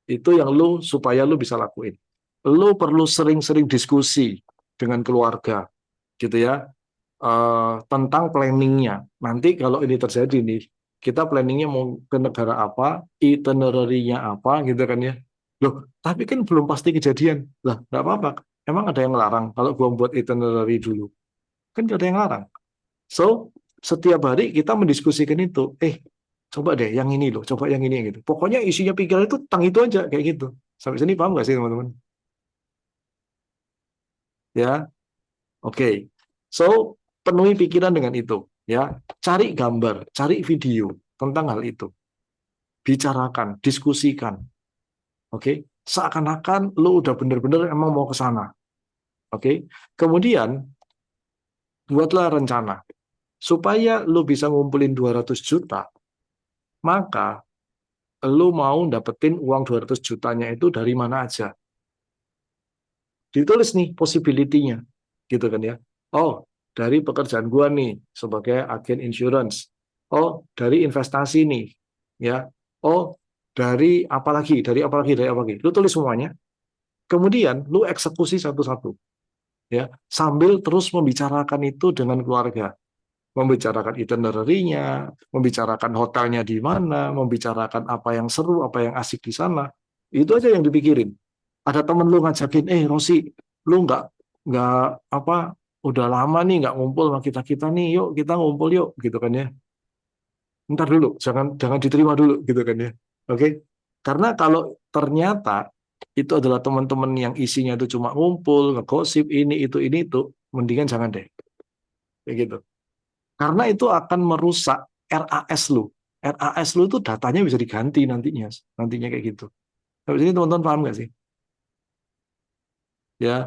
Itu yang lu supaya lu bisa lakuin. Lu perlu sering-sering diskusi dengan keluarga, gitu ya, tentang planningnya. Nanti kalau ini terjadi nih, kita planningnya mau ke negara apa, itinerary-nya apa, gitu kan ya. Loh, tapi kan belum pasti kejadian. Lah, nggak apa-apa. Emang ada yang ngelarang kalau gua buat itinerary dulu? Kan nggak ada yang larang. So, setiap hari kita mendiskusikan itu. Coba deh yang ini loh, coba yang ini gitu. Pokoknya isinya pikiran itu tentang itu aja kayak gitu. Sampai sini paham nggak sih teman-teman? Ya, oke. So, penuhi pikiran dengan itu. Ya, cari gambar, cari video tentang hal itu. Bicarakan, diskusikan. Oke, seakan-akan lu udah bener-bener emang mau ke sana. Oke, kemudian buatlah rencana supaya lu bisa ngumpulin 200 juta, maka lu mau dapetin uang 200 jutanya itu dari mana aja. Ditulis nih possibility-nya, gitu kan ya. Oh, dari pekerjaan gua nih sebagai agen insurance. Oh, dari investasi nih, ya. Oh, dari apa lagi, dari apa lagi, dari apa lagi. Lu tulis semuanya. Kemudian lu eksekusi satu-satu, ya. Sambil terus membicarakan itu dengan keluarga. Membicarakan itinerary-nya, membicarakan hotelnya di mana, membicarakan apa yang seru, apa yang asik di sana. Itu aja yang dipikirin. Ada temen lu ngajakin, Rosi, lu nggak apa, udah lama nih nggak ngumpul sama kita nih, yuk kita ngumpul yuk, gitu kan ya. Ntar dulu, jangan diterima dulu, gitu kan ya. Oke? Karena kalau ternyata itu adalah teman-teman yang isinya itu cuma ngumpul, ngegosip ini itu, mendingan jangan deh. Kayak gitu. Karena itu akan merusak RAS lu. RAS lu itu datanya bisa diganti nantinya kayak gitu. Habis ini teman-teman paham nggak sih? Ya,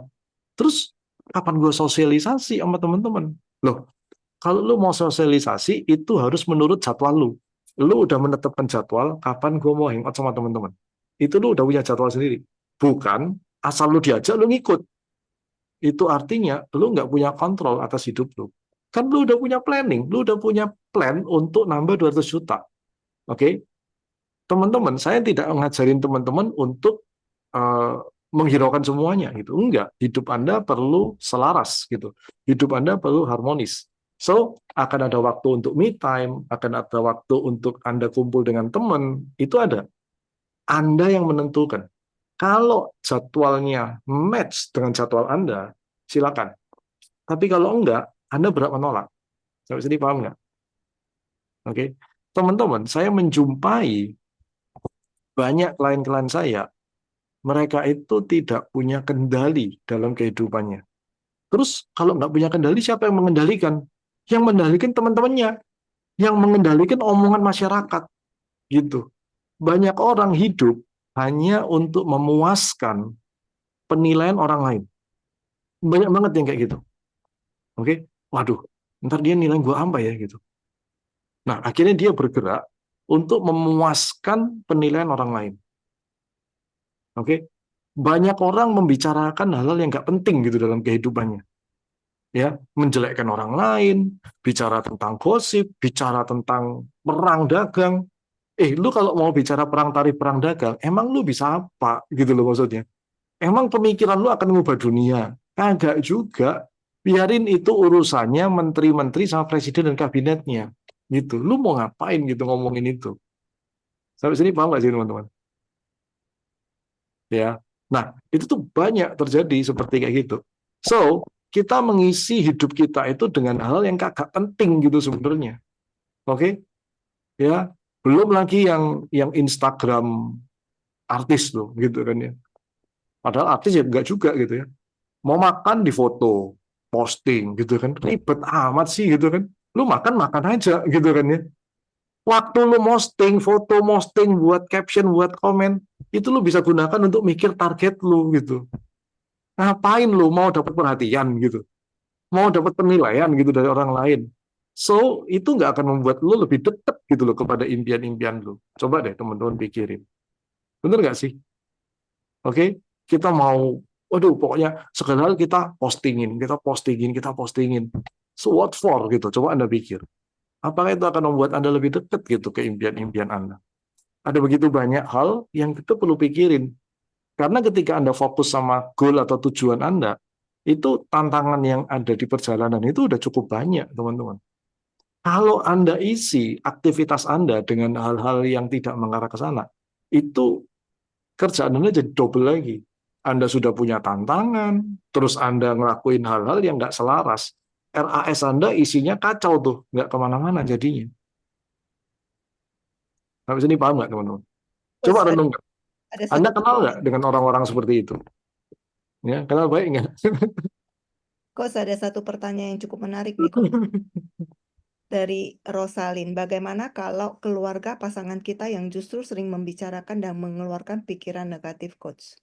terus kapan gue sosialisasi sama teman-teman? Loh, kalau lu mau sosialisasi itu harus menurut jadwal lu. Lu udah menetapkan jadwal kapan gue mau hangout sama teman-teman. Itu lu udah punya jadwal sendiri. Bukan asal lu diajak lu ngikut. Itu artinya lu nggak punya kontrol atas hidup lu. Kan lu udah punya planning, lu udah punya plan untuk nambah 200 juta. Oke? Teman-teman, saya tidak ngajarin teman-teman untuk menghiraukan semuanya gitu. Enggak, hidup Anda perlu selaras gitu. Hidup Anda perlu harmonis. So, akan ada waktu untuk me time, akan ada waktu untuk Anda kumpul dengan teman, itu ada. Anda yang menentukan. Kalau jadwalnya match dengan jadwal Anda, silakan. Tapi kalau enggak, Anda berhak menolak. Sampai sini paham nggak? Oke, teman-teman, saya menjumpai banyak klien-klien saya, mereka itu tidak punya kendali dalam kehidupannya. Terus kalau nggak punya kendali, siapa yang mengendalikan? Yang mengendalikan teman-temannya, yang mengendalikan omongan masyarakat, gitu. Banyak orang hidup hanya untuk memuaskan penilaian orang lain. Banyak banget yang kayak gitu. Oke, waduh, ntar dia nilai gue apa ya gitu. Nah, akhirnya dia bergerak untuk memuaskan penilaian orang lain. Oke, banyak orang membicarakan hal-hal yang nggak penting gitu dalam kehidupannya. Ya, menjelekkan orang lain, bicara tentang gosip, bicara tentang perang dagang. Lu kalau mau bicara perang tarif, perang dagang, emang lu bisa apa? Gitu loh maksudnya. Emang pemikiran lu akan mengubah dunia? Kagak juga. Biarin itu urusannya menteri-menteri sama presiden dan kabinetnya. Gitu. Lu mau ngapain gitu ngomongin itu? Sampai sini paham nggak sih teman-teman? Ya. Nah, itu tuh banyak terjadi seperti kayak gitu. So, kita mengisi hidup kita itu dengan hal yang kagak penting gitu sebenarnya. Oke? Ya, belum lagi yang Instagram artis loh gitu kan ya. Padahal artis ya enggak juga gitu ya. Mau makan di foto, posting gitu kan. Ribet amat sih gitu kan. Lu makan aja gitu kan ya. Waktu lu posting foto, posting buat caption, buat komen, itu lu bisa gunakan untuk mikir target lu gitu. Ngapain lu mau dapat perhatian gitu? Mau dapat penilaian gitu dari orang lain. So, itu nggak akan membuat lu lebih dekat gitu loh kepada impian-impian lu. Coba deh teman-teman pikirin. Bener nggak sih? Oke? Kita mau, waduh pokoknya segala hal kita postingin. So what for gitu? Coba Anda pikir. Apakah itu akan membuat Anda lebih dekat gitu ke impian-impian Anda? Ada begitu banyak hal yang kita perlu pikirin. Karena ketika Anda fokus sama goal atau tujuan Anda, itu tantangan yang ada di perjalanan itu udah cukup banyak, teman-teman. Kalau Anda isi aktivitas Anda dengan hal-hal yang tidak mengarah ke sana, itu kerjaan Anda jadi double lagi. Anda sudah punya tantangan, terus Anda ngelakuin hal-hal yang nggak selaras. RAS Anda isinya kacau tuh, nggak kemana-mana jadinya. Habis ini paham nggak teman-teman? Coach, Coba renungkan. ada Anda satu kenal nggak dengan orang-orang seperti itu? Ya, kenal baik nggak? Coach, ada satu pertanyaan yang cukup menarik nih, Coach. Dari Rosalin, bagaimana kalau keluarga pasangan kita yang justru sering membicarakan dan mengeluarkan pikiran negatif, Coach?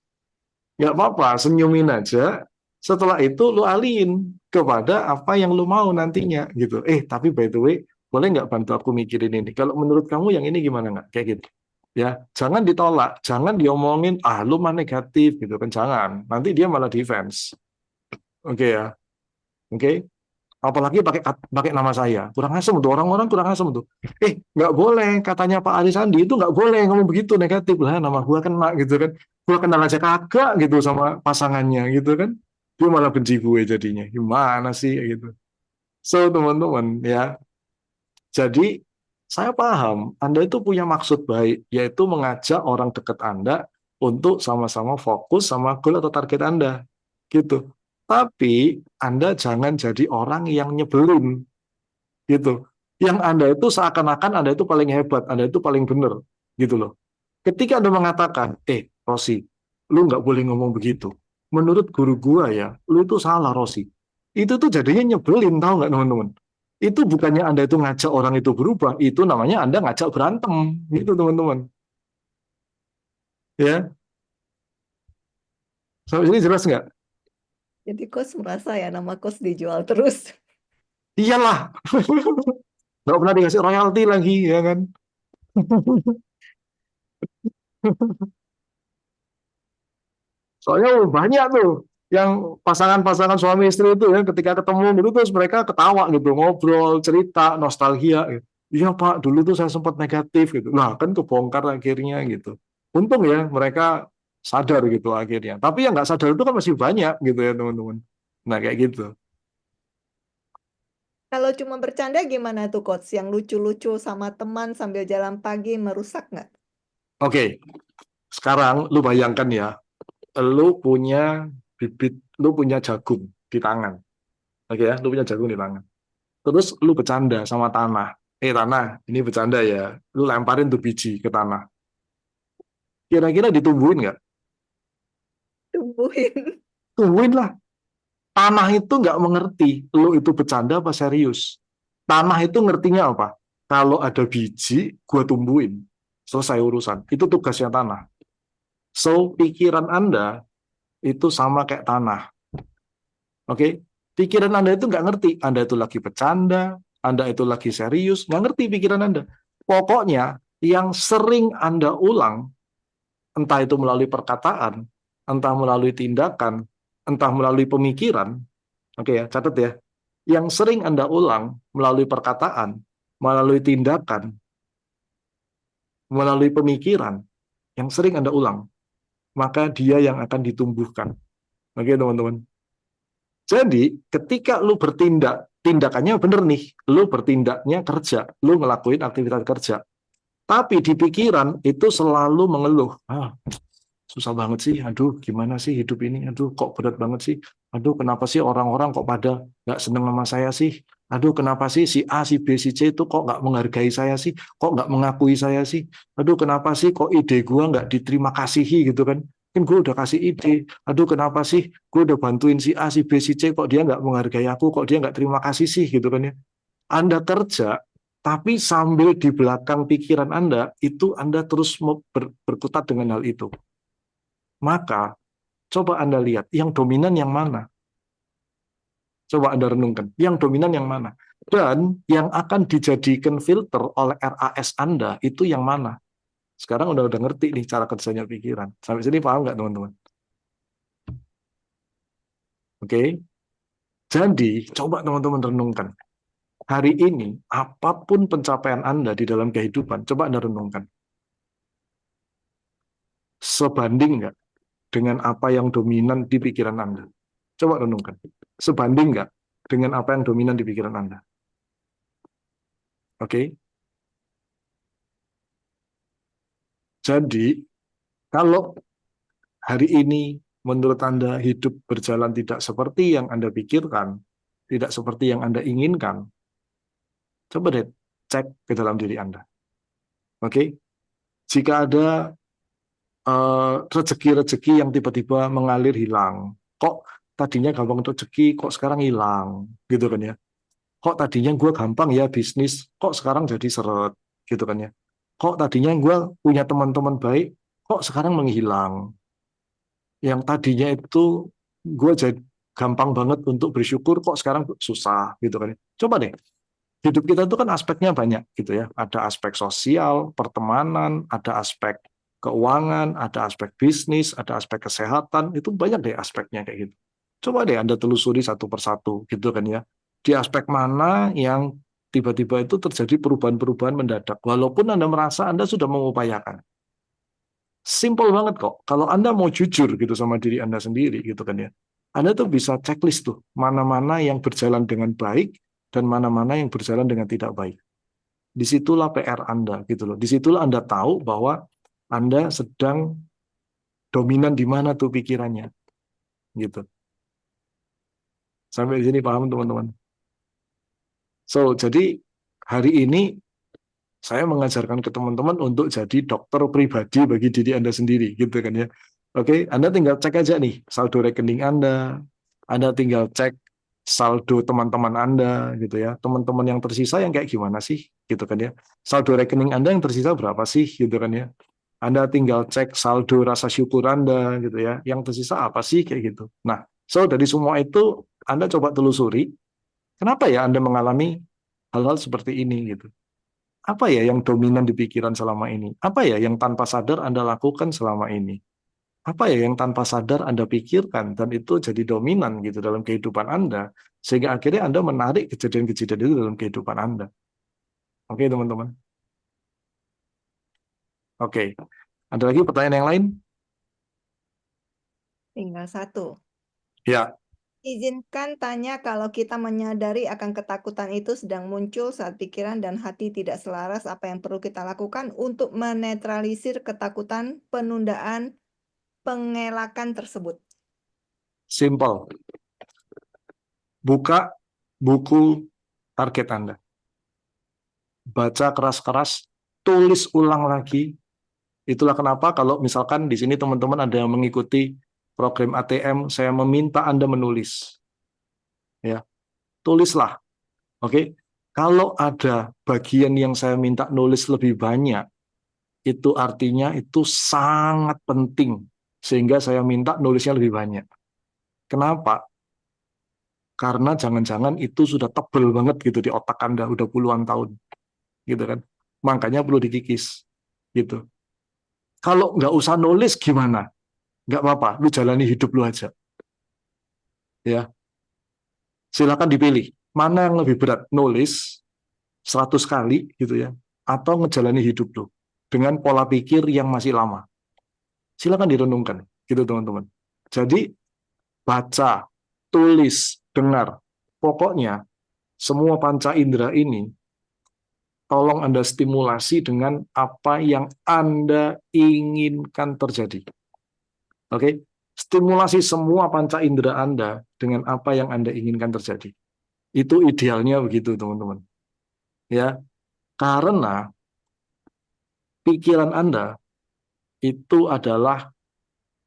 Nggak apa-apa, senyumin aja. Setelah itu lu alihin kepada apa yang lu mau nantinya gitu. Tapi by the way, boleh nggak bantu aku mikirin ini? Kalau menurut kamu yang ini gimana nggak? Kayak gitu. Ya, jangan ditolak, jangan diomongin, lu mah negatif gitu kan, jangan. Nanti dia malah defense. Oke ya, oke. Apalagi pakai nama saya, kurang asem tuh, orang-orang kurang asem tuh. Nggak boleh, katanya Pak Ari Sandi itu nggak boleh ngomong begitu negatif lah, nama gua kena gitu kan. Gua kenal aja kagak gitu sama pasangannya gitu kan. Dia malah benci gue jadinya. Gimana sih gitu. So teman-teman ya, jadi saya paham Anda itu punya maksud baik, yaitu mengajak orang dekat Anda untuk sama-sama fokus sama goal atau target Anda. Gitu. Tapi Anda jangan jadi orang yang nyebelin. Gitu. Yang Anda itu seakan-akan Anda itu paling hebat, Anda itu paling benar. Gitu loh. Ketika Anda mengatakan, Rosi, lu nggak boleh ngomong begitu. Menurut guru gua ya, lu itu salah, Rosi. Itu tuh jadinya nyebelin, tahu nggak teman-teman? Itu bukannya Anda itu ngajak orang itu berubah, itu namanya Anda ngajak berantem. Gitu teman-teman. Ya, sampai sini jelas nggak? Jadi Coach merasa ya nama Coach dijual terus. Iyalah. Nggak pernah dikasih royalti lagi, ya kan? Soalnya banyak tuh yang pasangan-pasangan suami istri itu ya ketika ketemu gitu terus mereka ketawa gitu, ngobrol, cerita, nostalgia gitu. Iya Pak, dulu tuh saya sempat negatif gitu. Nah, kan kebongkar akhirnya gitu. Untung ya mereka sadar gitu akhirnya. Tapi yang nggak sadar itu kan masih banyak gitu ya teman-teman. Nah, kayak gitu. Kalau cuma bercanda gimana tuh Coach? Yang lucu-lucu sama teman sambil jalan pagi merusak nggak? Oke, sekarang lu bayangkan ya, lu punya bibit, lu punya jagung di tangan. Oke ya, lu punya jagung di tangan. Terus lu bercanda sama tanah. Tanah, ini bercanda ya. Lu lemparin tuh biji ke tanah. Kira-kira ditumbuhin nggak? Tumbuhin. Tumbuhin lah. Tanah itu nggak mengerti lu itu bercanda apa serius. Tanah itu ngertinya apa? Kalau ada biji, gua tumbuhin. Selesai urusan. Itu tugasnya tanah. So, pikiran Anda itu sama kayak tanah. Oke? Pikiran Anda itu nggak ngerti. Anda itu lagi bercanda, Anda itu lagi serius, nggak ngerti pikiran Anda. Pokoknya, yang sering Anda ulang, entah itu melalui perkataan, entah melalui tindakan, entah melalui pemikiran, oke ya, catat ya, yang sering Anda ulang melalui perkataan, melalui tindakan, melalui pemikiran, yang sering Anda ulang, maka dia yang akan ditumbuhkan. Oke teman-teman. Jadi ketika lu bertindak, tindakannya bener nih, lu bertindaknya kerja, lu ngelakuin aktivitas kerja. Tapi di pikiran itu selalu mengeluh. Susah banget sih, aduh gimana sih hidup ini, aduh kok berat banget sih, aduh kenapa sih orang-orang kok pada nggak seneng sama saya sih, aduh kenapa sih si A, si B, si C itu kok nggak menghargai saya sih, kok nggak mengakui saya sih, aduh kenapa sih kok ide gue nggak diterima kasihi gitu kan gue udah kasih ide, aduh kenapa sih gue udah bantuin si A, si B, si C, kok dia nggak menghargai aku, kok dia nggak terima kasih sih gitu kan ya. Anda kerja, tapi sambil di belakang pikiran Anda, itu Anda terus berkutat dengan hal itu. Maka, coba Anda lihat, yang dominan yang mana? Coba Anda renungkan, yang dominan yang mana? Dan yang akan dijadikan filter oleh RAS Anda, itu yang mana? Sekarang udah ngerti nih cara kerjanya pikiran. Sampai sini paham nggak teman-teman? Oke? Jadi, coba teman-teman renungkan. Hari ini, apapun pencapaian Anda di dalam kehidupan, coba Anda renungkan. Sebanding nggak dengan apa yang dominan di pikiran Anda? Coba renungkan. Sebanding nggak dengan apa yang dominan di pikiran Anda? Oke? Jadi, Kalau hari ini menurut Anda hidup berjalan tidak seperti yang Anda pikirkan, tidak seperti yang Anda inginkan, coba deh cek ke dalam diri Anda. Oke? Jika ada rezeki-rezeki yang tiba-tiba mengalir hilang, kok tadinya gampang rezeki, kok sekarang hilang, gitu kan ya? Kok tadinya gue gampang ya bisnis, kok sekarang jadi seret, gitu kan ya? Kok tadinya gue punya teman-teman baik, kok sekarang menghilang? Yang tadinya itu gue jadi gampang banget untuk bersyukur, kok sekarang susah, gitu kan ya? Coba deh, hidup kita itu kan aspeknya banyak, gitu ya. Ada aspek sosial, pertemanan, ada aspek keuangan, ada aspek bisnis, ada aspek kesehatan, itu banyak deh aspeknya kayak gitu. Coba deh Anda telusuri satu persatu, gitu kan ya. Di aspek mana yang tiba-tiba itu terjadi perubahan-perubahan mendadak, walaupun Anda merasa Anda sudah mengupayakan. Simple banget kok. Kalau Anda mau jujur gitu sama diri Anda sendiri, gitu kan ya. Anda tuh bisa checklist tuh, mana-mana yang berjalan dengan baik, dan mana-mana yang berjalan dengan tidak baik. Disitulah PR Anda, gitu loh. Disitulah Anda tahu bahwa Anda sedang dominan di mana tuh pikirannya, gitu. Sampai di sini paham teman-teman? So, jadi hari ini saya mengajarkan ke teman-teman untuk jadi dokter pribadi bagi diri Anda sendiri, gitu kan ya. Oke, Anda tinggal cek aja nih saldo rekening Anda tinggal cek saldo teman-teman Anda, gitu ya. Teman-teman yang tersisa yang kayak gimana sih, gitu kan ya. Saldo rekening Anda yang tersisa berapa sih, gitu kan ya. Anda tinggal cek saldo rasa syukur Anda, gitu ya. Yang tersisa apa sih, kayak gitu. Nah, so dari semua itu Anda coba telusuri, kenapa ya Anda mengalami hal-hal seperti ini, gitu. Apa ya yang dominan di pikiran selama ini? Apa ya yang tanpa sadar Anda lakukan selama ini? Apa ya yang tanpa sadar Anda pikirkan dan itu jadi dominan gitu dalam kehidupan Anda, sehingga akhirnya Anda menarik kejadian-kejadian itu dalam kehidupan Anda. Oke, teman-teman. Oke. Ada lagi pertanyaan yang lain? Tinggal satu. Ya, Izinkan tanya kalau kita menyadari akan ketakutan itu sedang muncul saat pikiran dan hati tidak selaras, apa yang perlu kita lakukan untuk menetralisir ketakutan penundaan pengelakan tersebut? simple. Buka buku target Anda. Baca keras-keras, tulis ulang lagi. Itulah kenapa kalau misalkan di sini teman-teman ada yang mengikuti program ATM, saya meminta Anda menulis. Ya, tulislah. Oke. Kalau ada bagian yang saya minta nulis lebih banyak, itu artinya itu sangat penting sehingga saya minta nulisnya lebih banyak. Kenapa? Karena jangan-jangan itu sudah tebel banget gitu di otak Anda udah puluhan tahun. Gitu kan. Makanya perlu dikikis. Gitu. Kalau nggak usah nulis gimana? Nggak apa-apa, lu jalani hidup lu aja. Ya. Silakan dipilih. Mana yang lebih berat? Nulis 100 kali gitu ya, atau ngejalani hidup lu dengan pola pikir yang masih lama. Silakan direnungkan, gitu teman-teman. Jadi baca, tulis, dengar. Pokoknya semua panca indera ini tolong Anda stimulasi dengan apa yang Anda inginkan terjadi. Oke? Stimulasi semua panca indera Anda dengan apa yang Anda inginkan terjadi. Itu idealnya begitu, teman-teman. Ya, karena pikiran Anda itu adalah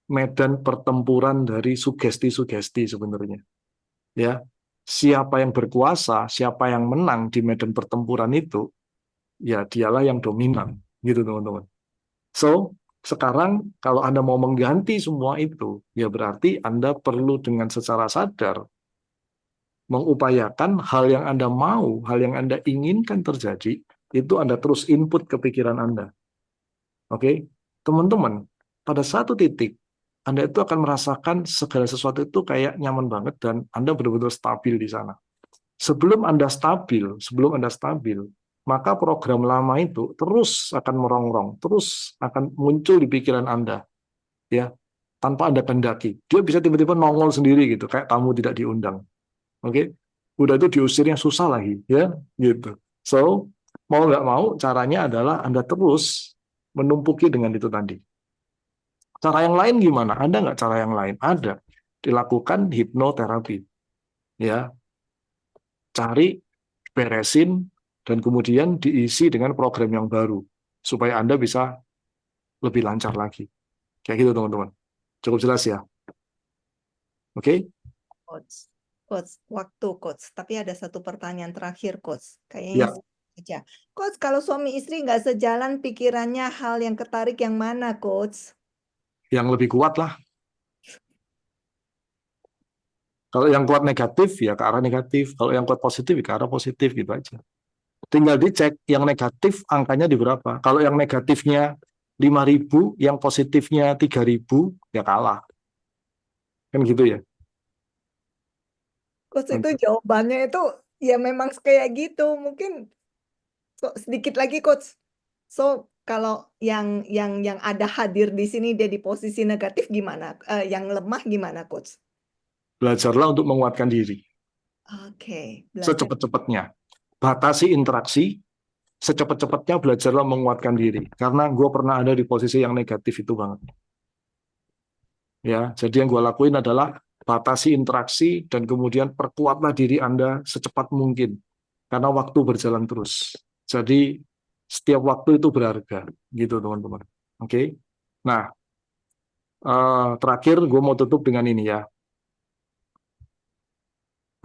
medan pertempuran dari sugesti-sugesti sebenarnya. Ya, siapa yang berkuasa, siapa yang menang di medan pertempuran itu, ya dialah yang dominan, gitu teman-teman. So, sekarang kalau Anda mau mengganti semua itu, ya berarti Anda perlu dengan secara sadar mengupayakan hal yang Anda mau, hal yang Anda inginkan terjadi, itu Anda terus input ke pikiran Anda. Oke, teman-teman, pada satu titik Anda itu akan merasakan segala sesuatu itu kayak nyaman banget dan Anda benar-benar stabil di sana. Sebelum Anda stabil, maka program lama itu terus akan merongrong, terus akan muncul di pikiran Anda, ya, tanpa Anda kendaki. Dia bisa tiba-tiba nongol sendiri gitu, kayak tamu tidak diundang. Oke, udah itu diusirnya susah lagi, ya, gitu. So, mau nggak mau, caranya adalah Anda terus menumpuki dengan itu tadi. Cara yang lain gimana? Ada nggak cara yang lain? Ada. Dilakukan hipnoterapi. Ya, cari, beresin, dan kemudian diisi dengan program yang baru supaya Anda bisa lebih lancar lagi. Kayak gitu teman-teman. Cukup jelas ya? Oke? Coach. Coach, waktu Coach. Tapi ada satu pertanyaan terakhir Coach. Ya. Kayaknya aja. Coach, kalau suami istri nggak sejalan pikirannya, hal yang ketarik yang mana Coach? Yang lebih kuat lah. Kalau yang kuat negatif ya ke arah negatif. Kalau yang kuat positif ya ke arah positif gitu aja. Tinggal dicek yang negatif angkanya di berapa. Kalau yang negatifnya 5.000, yang positifnya 3.000, ya kalah. Kan gitu ya. Coach itu jawabannya itu ya memang kayak gitu. Mungkin sedikit lagi Coach. So kalau yang ada hadir di sini dia di posisi negatif gimana? Yang lemah gimana Coach? Belajarlah untuk menguatkan diri. Oke, belajar. Secepat-cepatnya. Batasi interaksi, secepat-cepatnya belajarlah menguatkan diri. Karena gue pernah ada di posisi yang negatif itu banget. Ya, jadi yang gue lakuin adalah batasi interaksi dan kemudian perkuatlah diri Anda secepat mungkin. Karena waktu berjalan terus. Jadi setiap waktu itu berharga, gitu teman-teman. Oke. Nah, terakhir gue mau tutup dengan ini ya.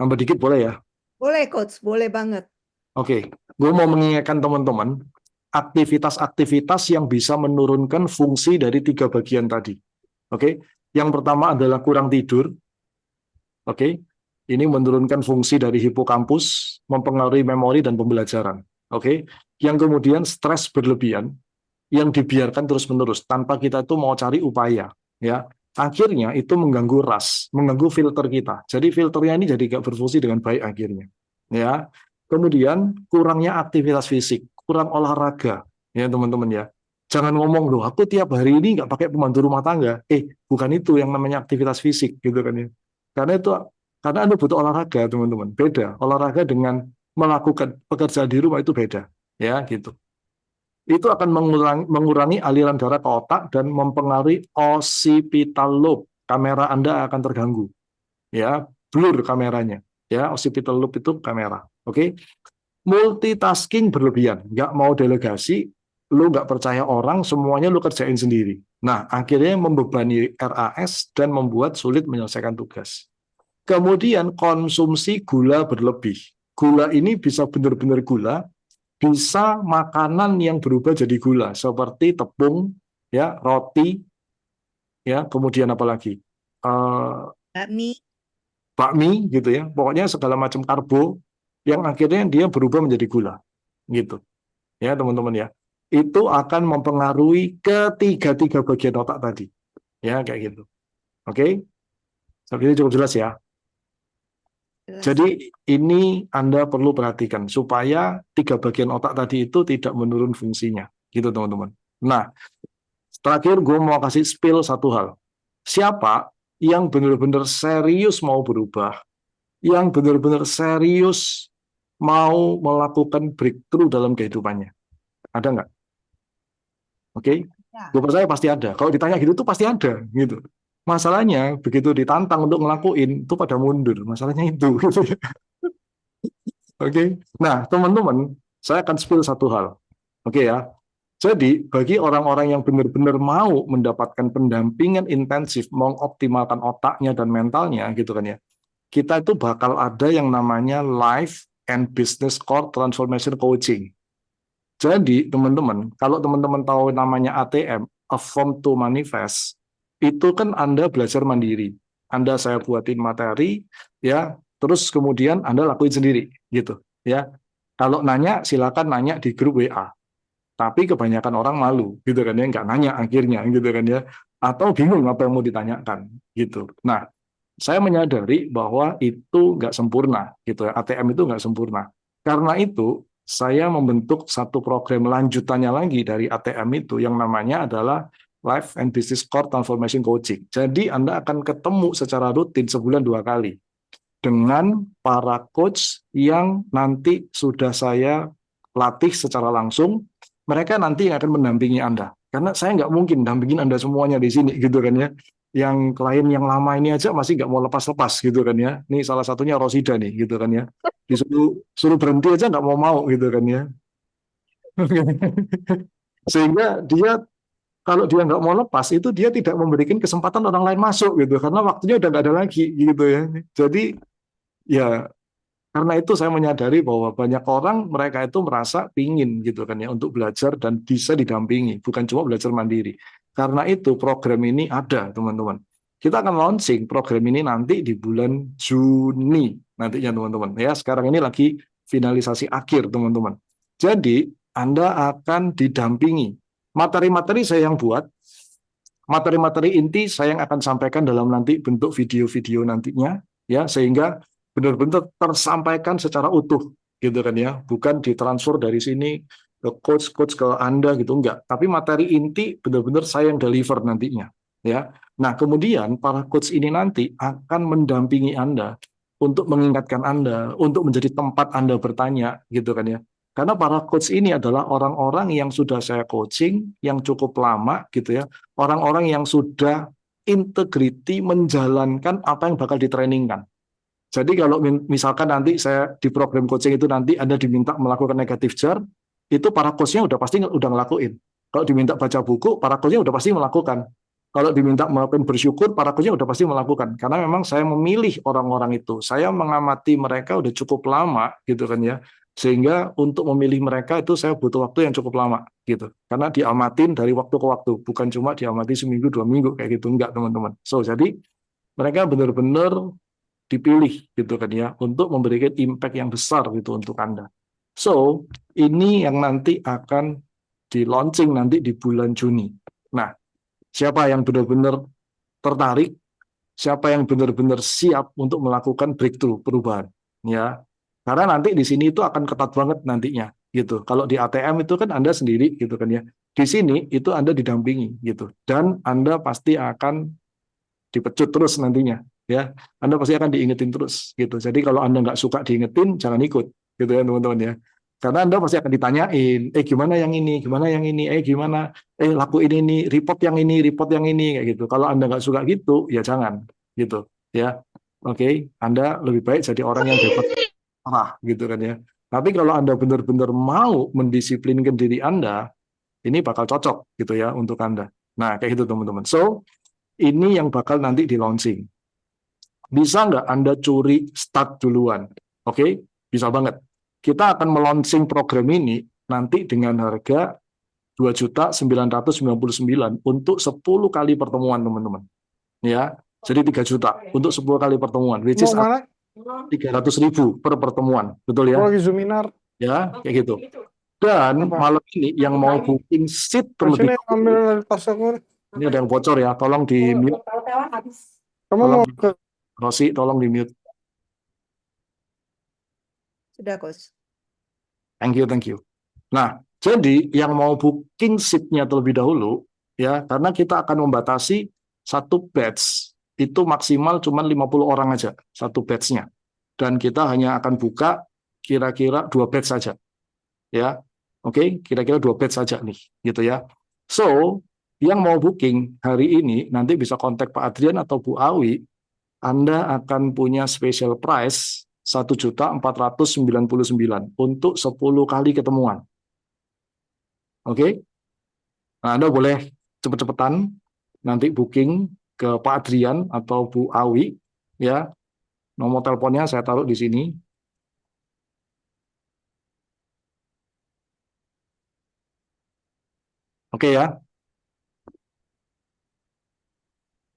Nambah dikit boleh ya? Boleh Coach, boleh banget. Oke, gue mau mengingatkan teman-teman aktivitas-aktivitas yang bisa menurunkan fungsi dari 3 bagian tadi. Oke, yang pertama adalah kurang tidur. Oke, ini menurunkan fungsi dari hipokampus, mempengaruhi memori dan pembelajaran. Oke, yang kemudian stres berlebihan yang dibiarkan terus-menerus tanpa kita itu mau cari upaya, ya. Akhirnya itu mengganggu RAS, mengganggu filter kita. Jadi filternya ini jadi nggak berfungsi dengan baik akhirnya, ya. Kemudian kurangnya aktivitas fisik, kurang olahraga, ya teman-teman ya. Jangan ngomong loh, aku tiap hari ini nggak pakai pembantu rumah tangga. Bukan itu yang namanya aktivitas fisik, gitu kan ya. Karena Anda butuh olahraga, teman-teman. Beda, olahraga dengan melakukan pekerjaan di rumah itu beda, ya gitu. Itu akan mengurangi aliran darah ke otak dan mempengaruhi occipital lobe. Kamera Anda akan terganggu, ya, blur kameranya, ya, occipital lobe itu kamera, oke. Multitasking berlebihan, nggak mau delegasi, lu nggak percaya orang, semuanya lu kerjain sendiri. Nah, akhirnya membebani RAS dan membuat sulit menyelesaikan tugas. Kemudian konsumsi gula berlebih. Gula ini bisa benar-benar gula, bisa makanan yang berubah jadi gula seperti tepung, ya, roti, ya, kemudian apa lagi? Bakmi gitu ya. Pokoknya segala macam karbo yang akhirnya dia berubah menjadi gula. Gitu. Ya, teman-teman ya. Itu akan mempengaruhi ketiga bagian otak tadi. Ya, kayak gitu. Oke? Sampai ini cukup jelas ya. Jadi ini Anda perlu perhatikan supaya 3 bagian otak tadi itu tidak menurun fungsinya, gitu teman-teman. Nah, terakhir gue mau kasih spill satu hal. Siapa yang benar-benar serius mau berubah, yang benar-benar serius mau melakukan breakthrough dalam kehidupannya? Ada nggak? Oke? Gue percaya pasti ada. Kalau ditanya gitu tuh pasti ada, gitu. Masalahnya begitu ditantang untuk ngelakuin itu pada mundur. Masalahnya itu. Gitu. Oke. Nah, teman-teman, saya akan spill satu hal. Oke ya. Jadi, bagi orang-orang yang benar-benar mau mendapatkan pendampingan intensif, mengoptimalkan otaknya dan mentalnya, gitu kan ya. Kita itu bakal ada yang namanya Life and Business Core Transformation Coaching. Jadi, teman-teman, kalau teman-teman tahu namanya ATM, Affirm to Manifest, itu kan Anda belajar mandiri. Saya buatin materi, ya, terus kemudian Anda lakuin sendiri, gitu, ya. Kalau nanya, silakan nanya di grup WA. Tapi kebanyakan orang malu, gitu kan ya, nggak nanya akhirnya, gitu kan ya. Atau bingung apa yang mau ditanyakan, gitu. Nah, saya menyadari bahwa itu nggak sempurna, gitu ya. ATM itu nggak sempurna. Karena itu, saya membentuk satu program lanjutannya lagi dari ATM itu yang namanya adalah Life and Business Core Transformation Coaching. Jadi Anda akan ketemu secara rutin sebulan 2 kali dengan para coach yang nanti sudah saya latih secara langsung. Mereka nanti akan mendampingi Anda. Karena saya nggak mungkin dampingin Anda semuanya di sini gitu kan ya. Yang klien yang lama ini aja masih nggak mau lepas-lepas gitu kan ya. Ini salah satunya Rosida nih gitu kan ya. Suruh berhenti aja nggak mau gitu kan ya. Sehingga dia kalau dia nggak mau lepas itu dia tidak memberikan kesempatan orang lain masuk gitu karena waktunya udah nggak ada lagi gitu ya. Jadi ya karena itu saya menyadari bahwa banyak orang mereka itu merasa pingin gitu kan ya untuk belajar dan bisa didampingi, bukan cuma belajar mandiri. Karena itu program ini ada teman-teman. Kita akan launching program ini nanti di bulan Juni nantinya teman-teman. Ya sekarang ini lagi finalisasi akhir teman-teman. Jadi Anda akan didampingi. Materi-materi saya yang buat, materi-materi inti saya yang akan sampaikan dalam nanti bentuk video-video nantinya, ya sehingga benar-benar tersampaikan secara utuh gitu kan ya, bukan ditransfer dari sini ke coach ke Anda gitu enggak, tapi materi inti benar-benar saya yang deliver nantinya ya. Nah, kemudian para coach ini nanti akan mendampingi Anda untuk mengingatkan Anda, untuk menjadi tempat Anda bertanya gitu kan ya. Karena para coach ini adalah orang-orang yang sudah saya coaching yang cukup lama gitu ya, orang-orang yang sudah integriti menjalankan apa yang bakal ditrainingkan. Jadi kalau misalkan nanti saya di program coaching itu nanti Anda diminta melakukan negatif jar, itu para coachnya udah pasti udah ngelakuin. Kalau diminta baca buku, para coachnya udah pasti melakukan. Kalau diminta melakukan bersyukur, para coachnya udah pasti melakukan. Karena memang saya memilih orang-orang itu. Saya mengamati mereka udah cukup lama gitu kan ya. Sehingga untuk memilih mereka itu saya butuh waktu yang cukup lama gitu. Karena diamatin dari waktu ke waktu, bukan cuma diamati seminggu 2 minggu kayak gitu, enggak teman-teman. So jadi mereka benar-benar dipilih gitu kan ya untuk memberikan impact yang besar gitu untuk Anda. So, ini yang nanti akan di launching nanti di bulan Juni. Nah, siapa yang benar-benar tertarik, siapa yang benar-benar siap untuk melakukan breakthrough perubahan ya. Karena nanti di sini itu akan ketat banget nantinya gitu. Kalau di ATM itu kan Anda sendiri gitu kan ya. Di sini itu Anda didampingi gitu dan Anda pasti akan dipecut terus nantinya ya, Anda pasti akan diingetin terus gitu. Jadi kalau Anda nggak suka diingetin jangan ikut gitu ya teman-teman ya, karena Anda pasti akan ditanyain gimana yang ini, gimana yang ini, gimana lakuin ini, report yang ini kayak gitu. Kalau Anda nggak suka gitu ya jangan gitu ya. Oke, Anda lebih baik jadi orang yang bebas gitu kan ya. Tapi kalau Anda benar-benar mau mendisiplinkan diri Anda, ini bakal cocok gitu ya untuk Anda. Nah kayak gitu teman-teman. So ini yang bakal nanti di launching. Bisa nggak Anda curi start duluan? Oke, bisa banget. Kita akan meluncing program ini nanti dengan harga 2.999.000 untuk 10 kali pertemuan teman-teman. Ya, jadi 3 juta untuk 10 kali pertemuan, which is 300.000 per pertemuan, betul ya? Lagi Zuminar. Ya, kayak gitu. Dan malam ini yang mau booking seat terlebih dahulu, ini ada yang bocor ya, tolong di mute. Kamu mau ke Rosi, tolong di mute. Sudah, Coach. Thank you. Nah, jadi yang mau booking seat-nya terlebih dahulu, ya, karena kita akan membatasi satu batch, itu maksimal cuma 50 orang aja, satu batch-nya. Dan kita hanya akan buka kira-kira 2 batch saja. Ya, oke, kira-kira 2 batch saja nih, gitu ya. So, yang mau booking hari ini, nanti bisa kontak Pak Adrian atau Bu Awi, Anda akan punya special price 1.499.000 untuk 10 kali ketemuan. Oke? Nah, Anda boleh cepet-cepetan nanti booking ke Pak Adrian atau Bu Awi, ya. Nomor teleponnya saya taruh di sini. Oke ya.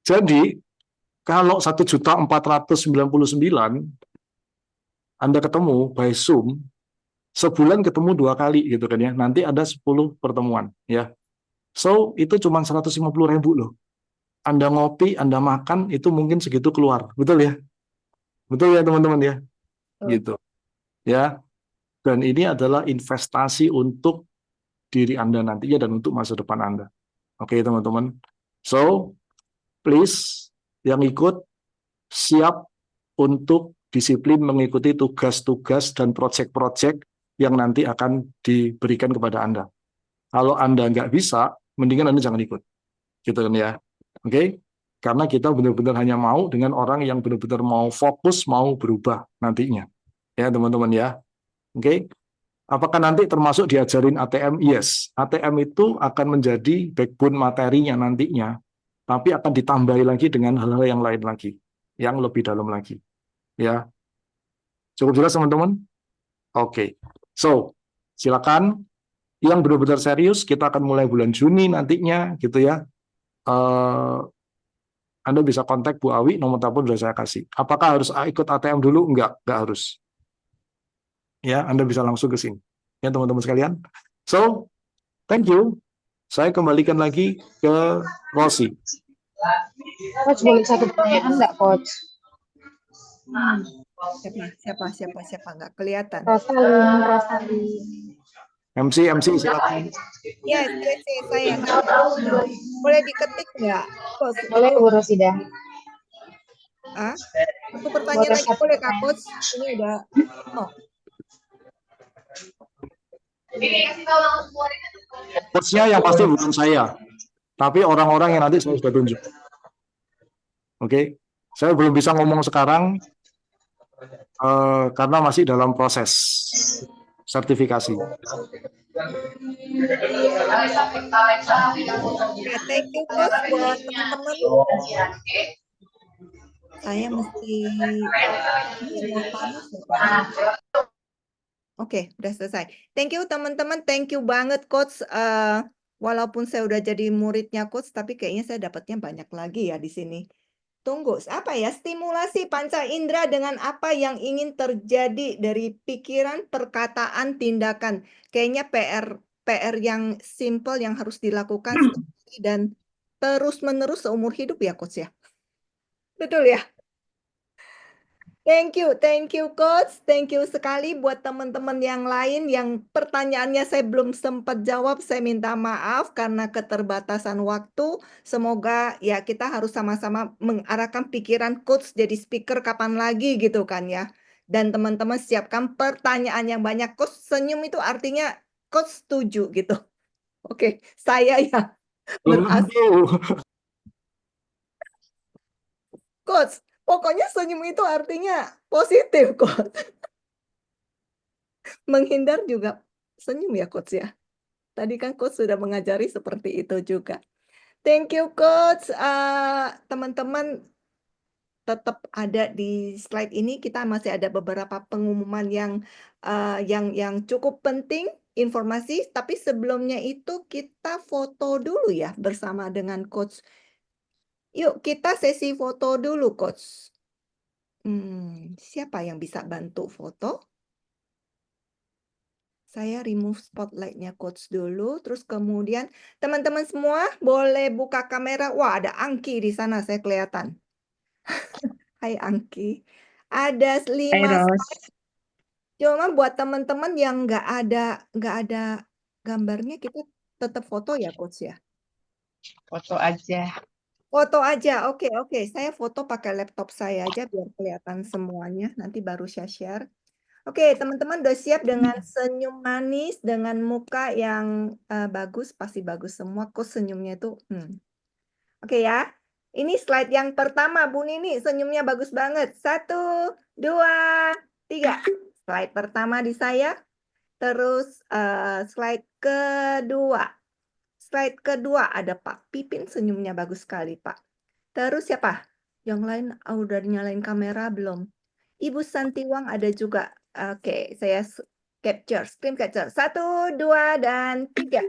Jadi kalau 1.499.000 Anda ketemu by Zoom, sebulan ketemu 2 kali gitu kan ya. Nanti ada 10 pertemuan ya. So itu cuma 150.000 loh. Anda ngopi, Anda makan itu mungkin segitu keluar, betul ya? Betul ya teman-teman ya? Gitu. Ya. Dan ini adalah investasi untuk diri Anda nantinya dan untuk masa depan Anda. Oke teman-teman. So please yang ikut siap untuk disiplin mengikuti tugas-tugas dan proyek-proyek yang nanti akan diberikan kepada Anda. Kalau Anda nggak bisa, mendingan Anda jangan ikut. Gitu kan ya. Oke? Karena kita benar-benar hanya mau dengan orang yang benar-benar mau fokus, mau berubah nantinya. Ya, teman-teman ya. Oke? Apakah nanti termasuk diajarin ATM? Yes. ATM itu akan menjadi backbone materinya nantinya, tapi akan ditambahi lagi dengan hal-hal yang lain lagi, yang lebih dalam lagi. Ya. Cukup jelas, teman-teman? Oke. So, silakan yang benar-benar serius, kita akan mulai bulan Juni nantinya, gitu ya. Anda bisa kontak Bu Awi, nomor telepon sudah saya kasih. Apakah harus ikut ATM dulu? Enggak harus. Ya, Anda bisa langsung ke sini. Ya, teman-teman sekalian. So, thank you. Saya kembalikan lagi ke Rosi. Coach, boleh satu pertanyaan nggak, Coach? Siapa nggak kelihatan. Rosalin. MC silakan. Yes, saya. Boleh diketik nggak? Coach? Boleh, Bu Rosida. Satu pertanyaan Boleh lagi satu boleh Kak pertanyaan. Coach? Ini udah. Oh, Coach-nya yang pasti bukan saya, tapi orang-orang yang nanti saya sudah tunjuk. Oke, saya belum bisa ngomong sekarang karena masih dalam proses sertifikasi. ya, thank you Coach buat teman-teman. Saya mesti mau panas ya, Pak. Oke, udah selesai. Thank you teman-teman, thank you banget Coach. Walaupun saya udah jadi muridnya Coach, tapi kayaknya saya dapatnya banyak lagi ya di sini. Tunggu, apa ya? Stimulasi panca indera dengan apa yang ingin terjadi dari pikiran, perkataan, tindakan. Kayaknya PR yang simple yang harus dilakukan dan terus-menerus seumur hidup ya Coach ya. Betul ya? Thank you Coach. Thank you sekali buat teman-teman yang lain yang pertanyaannya saya belum sempat jawab. Saya minta maaf karena keterbatasan waktu. Semoga ya kita harus sama-sama mengarahkan pikiran Coach jadi speaker kapan lagi gitu kan ya. Dan teman-teman siapkan pertanyaan yang banyak. Coach senyum itu artinya Coach setuju gitu. Oke, saya ya Coach, pokoknya senyum itu artinya positif, Coach. Menghindar juga senyum ya, Coach ya. Tadi kan Coach sudah mengajari seperti itu juga. Thank you, Coach. Teman-teman tetap ada di slide ini. Kita masih ada beberapa pengumuman yang cukup penting, informasi. Tapi sebelumnya itu kita foto dulu ya bersama dengan Coach. Yuk kita sesi foto dulu, Coach. Siapa yang bisa bantu foto? Saya remove spotlight-nya Coach dulu, terus kemudian teman-teman semua boleh buka kamera. Wah, ada Angki di sana, saya kelihatan. Hai Angki. Ada 5 slide. Cuma buat teman-teman yang nggak ada gambarnya, kita tetap foto ya Coach ya? Foto aja. Foto aja, oke. Saya foto pakai laptop saya aja biar kelihatan semuanya. Nanti baru saya share. Oke, teman-teman udah siap dengan senyum manis, dengan muka yang bagus, pasti bagus semua. Kok senyumnya itu, Oke ya, ini slide yang pertama, Bu Nini, senyumnya bagus banget. 1, 2, 3. Slide pertama di saya. Terus slide kedua. Slide kedua ada Pak Pipin, senyumnya bagus sekali, Pak. Terus siapa? Yang lain udah nyalain kamera belum? Ibu Santiwang ada juga. Oke, saya screen capture. 1, 2, dan 3.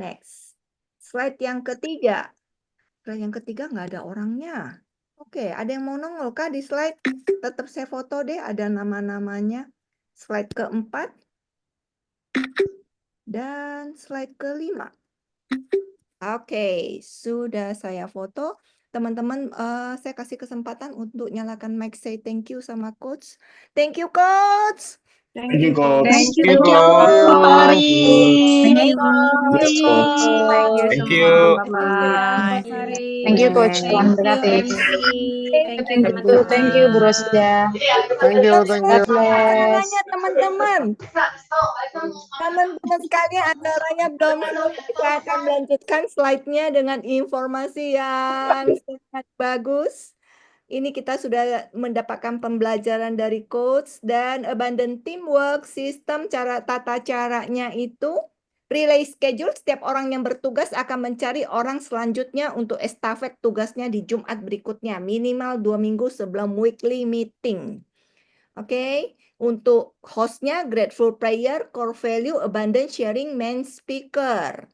Next. Slide yang ketiga. Slide yang ketiga nggak ada orangnya. Oke, ada yang mau nongol kah di slide? Tetap saya foto deh, ada nama-namanya. Slide keempat. Dan slide kelima. Oke, sudah saya foto. Teman-teman, saya kasih kesempatan untuk nyalakan mic, say thank you sama Coach. Thank you, Coach. Thank you, Coach. Thank you, Thank you, Coach. Hari. Thank Thank you, Coach. Yes, Coach. Thank you Thank semua. you. Bye-bye. Thank you, Coach. Bye. Tuhan berkati. Thank you, Bu Rosida. Thank you, thank you. God bless. Acaranya teman-teman. Teman-teman sekalian, acaranya belum selesai. Saya akan melanjutkan slide-nya dengan informasi yang sangat bagus. Ini kita sudah mendapatkan pembelajaran dari coach dan abundant teamwork, sistem tata caranya itu relay schedule. Setiap orang yang bertugas akan mencari orang selanjutnya untuk estafet tugasnya di Jumat berikutnya, minimal 2 minggu sebelum weekly meeting. Oke, untuk hostnya grateful prayer, core value, abundant sharing, main speaker.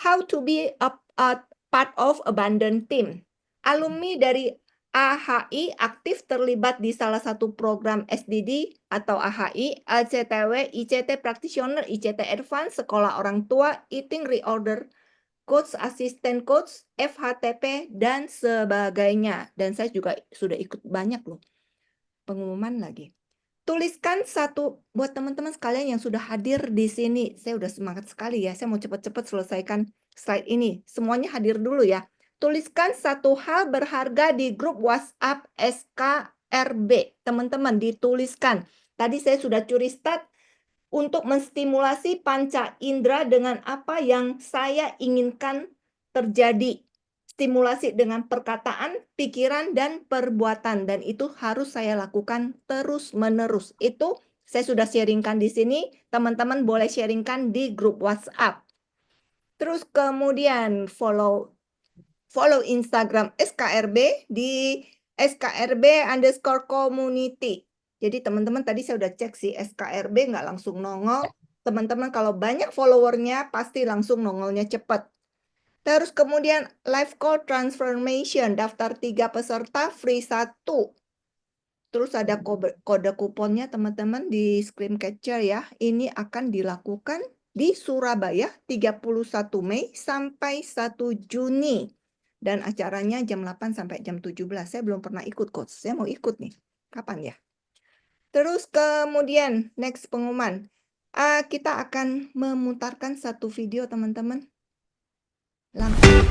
How to be a part of abundant team. Alumni dari AHI aktif terlibat di salah satu program SDD atau AHI, LCTW, ICT Practitioner, ICT Advance, Sekolah Orang Tua, Eating Reorder, Coach, Asisten Coach, FHTP, dan sebagainya. Dan saya juga sudah ikut banyak loh pengumuman lagi. Tuliskan satu buat teman-teman sekalian yang sudah hadir di sini. Saya udah semangat sekali ya. Saya mau cepat-cepat selesaikan slide ini. Semuanya hadir dulu ya. Tuliskan satu hal berharga di grup WhatsApp SKRB. Teman-teman dituliskan. Tadi saya sudah curi start untuk menstimulasi panca indera dengan apa yang saya inginkan terjadi. Stimulasi dengan perkataan, pikiran, dan perbuatan. Dan itu harus saya lakukan terus-menerus. Itu saya sudah sharingkan di sini. Teman-teman boleh sharingkan di grup WhatsApp. Terus kemudian follow Instagram SKRB di SKRB_community. Jadi teman-teman tadi saya udah cek sih SKRB nggak langsung nongol. Teman-teman kalau banyak followernya pasti langsung nongolnya cepat. Terus kemudian live call transformation, daftar 3 peserta free 1. Terus ada kode kuponnya teman-teman di screen capture ya. Ini akan dilakukan di Surabaya 31 Mei sampai 1 Juni. Dan acaranya jam 8 sampai jam 17. Saya belum pernah ikut, Coach. Saya mau ikut nih. Kapan ya? Terus kemudian next pengumuman. Kita akan memutarkan satu video teman-teman. Langsung.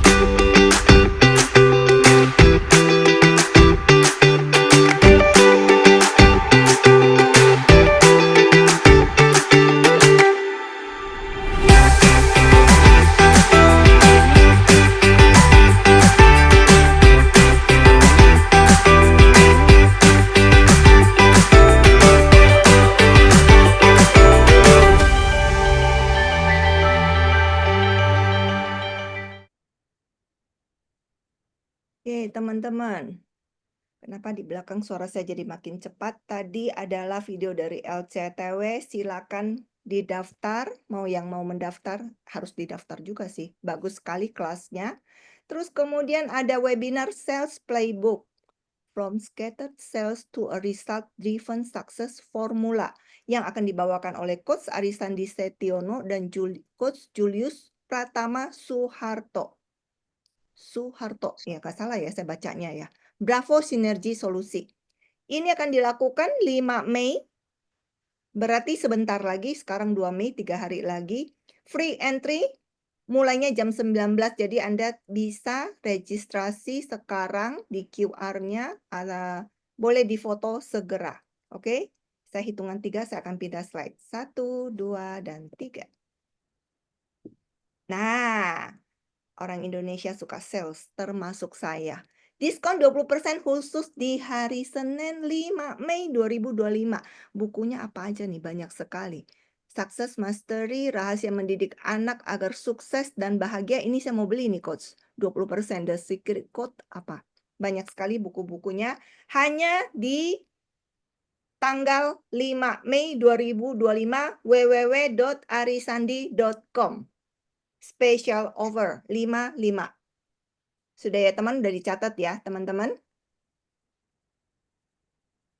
Oke, teman-teman. Kenapa di belakang suara saya jadi makin cepat? Tadi adalah video dari LCTW. Silakan didaftar. Yang mau mendaftar harus didaftar juga sih. Bagus sekali kelasnya. Terus kemudian ada webinar Sales Playbook. From Scattered Sales to a Result-Driven Success Formula. Yang akan dibawakan oleh Coach Arisandi Setiono dan Coach Julius Pratama Suharto. Ya nggak salah ya saya bacanya ya. Bravo Sinergi Solusi. Ini akan dilakukan 5 Mei. Berarti sebentar lagi, sekarang 2 Mei, 3 hari lagi. Free entry, mulainya jam 19. Jadi Anda bisa registrasi sekarang di QR-nya. Boleh difoto segera. Oke? Saya hitungan 3, saya akan pindah slide. 1, 2, dan 3. Nah, orang Indonesia suka sales, termasuk saya. Diskon 20% khusus di hari Senin 5 Mei 2025. Bukunya apa aja nih? Banyak sekali. Success Mastery, Rahasia Mendidik Anak Agar Sukses dan Bahagia. Ini saya mau beli nih, Coach. 20%. The Secret Code apa? Banyak sekali buku-bukunya. Hanya di tanggal 5 Mei 2025, www.arisandi.com. Special offer 55. Sudah ya teman, udah dicatat ya teman-teman.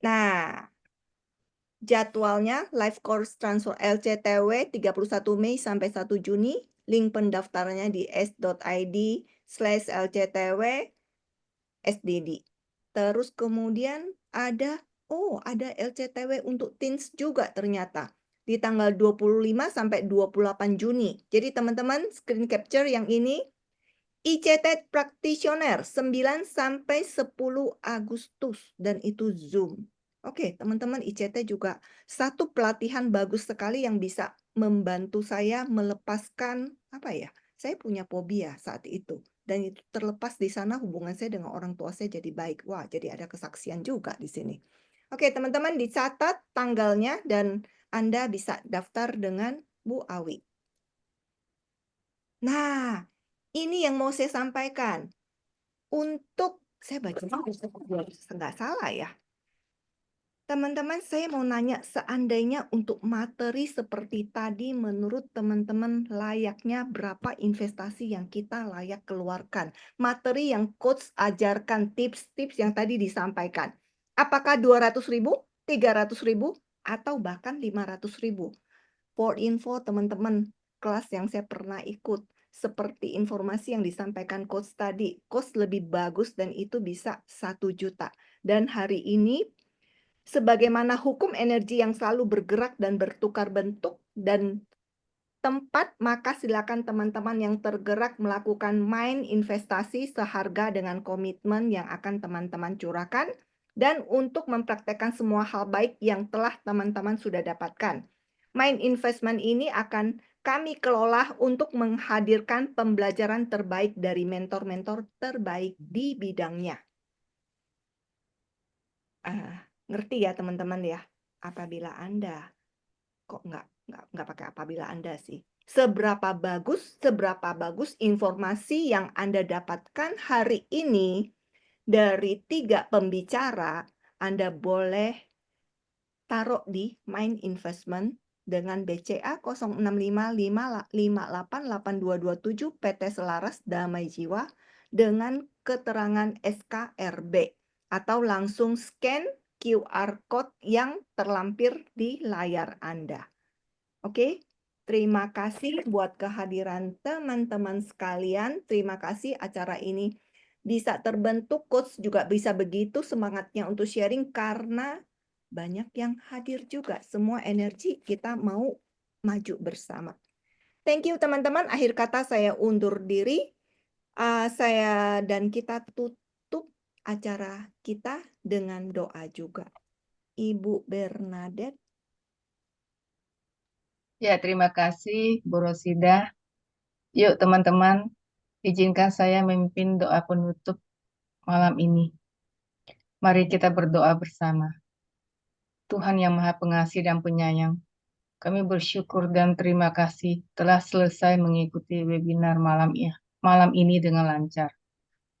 Nah, jadwalnya live course transfer LCTW 31 Mei sampai 1 Juni. Link pendaftarannya di s.id/LCTW SDD. Terus kemudian ada oh ada LCTW untuk teens juga ternyata. Di tanggal 25 sampai 28 Juni. Jadi teman-teman screen capture yang ini. ICT Practitioner 9 sampai 10 Agustus dan itu Zoom. Oke, teman-teman ICT juga satu pelatihan bagus sekali yang bisa membantu saya melepaskan apa ya? Saya punya fobia saat itu dan itu terlepas di sana hubungan saya dengan orang tua saya jadi baik. Wah, jadi ada kesaksian juga di sini. Oke, teman-teman dicatat tanggalnya dan Anda bisa daftar dengan Bu Awi. Nah, ini yang mau saya sampaikan. Untuk saya baca nggak salah ya. Teman-teman, saya mau nanya seandainya untuk materi seperti tadi menurut teman-teman layaknya berapa investasi yang kita layak keluarkan? Materi yang coach ajarkan tips-tips yang tadi disampaikan. Apakah 200.000, 300.000, atau bahkan 500.000? For info teman-teman, kelas yang saya pernah ikut, seperti informasi yang disampaikan coach tadi, coach lebih bagus dan itu bisa 1 juta. Dan hari ini, sebagaimana hukum energi yang selalu bergerak dan bertukar bentuk dan tempat, maka silakan teman-teman yang tergerak melakukan main investasi seharga dengan komitmen yang akan teman-teman curahkan dan untuk mempraktekkan semua hal baik yang telah teman-teman sudah dapatkan. Main investment ini akan kami kelola untuk menghadirkan pembelajaran terbaik dari mentor-mentor terbaik di bidangnya. Ngerti ya teman-teman ya? Apabila Anda, kok nggak pakai apabila Anda sih. Seberapa bagus informasi yang Anda dapatkan hari ini dari 3 pembicara, Anda boleh taruh di main investment dengan BCA 0655588227 PT Selaras Damai Jiwa dengan keterangan SKRB atau langsung scan QR code yang terlampir di layar Anda. Oke, terima kasih buat kehadiran teman-teman sekalian. Terima kasih acara ini bisa terbentuk, coach juga bisa begitu semangatnya untuk sharing karena banyak yang hadir juga. Semua energi kita mau maju bersama. Thank you teman-teman. Akhir kata saya undur diri. Saya dan kita tutup acara kita dengan doa juga. Ibu Bernadette. Ya, terima kasih Bu Rosida. Yuk teman-teman, izinkan saya memimpin doa penutup malam ini. Mari kita berdoa bersama. Tuhan yang Maha Pengasih dan Penyayang, kami bersyukur dan terima kasih telah selesai mengikuti webinar malam ini dengan lancar.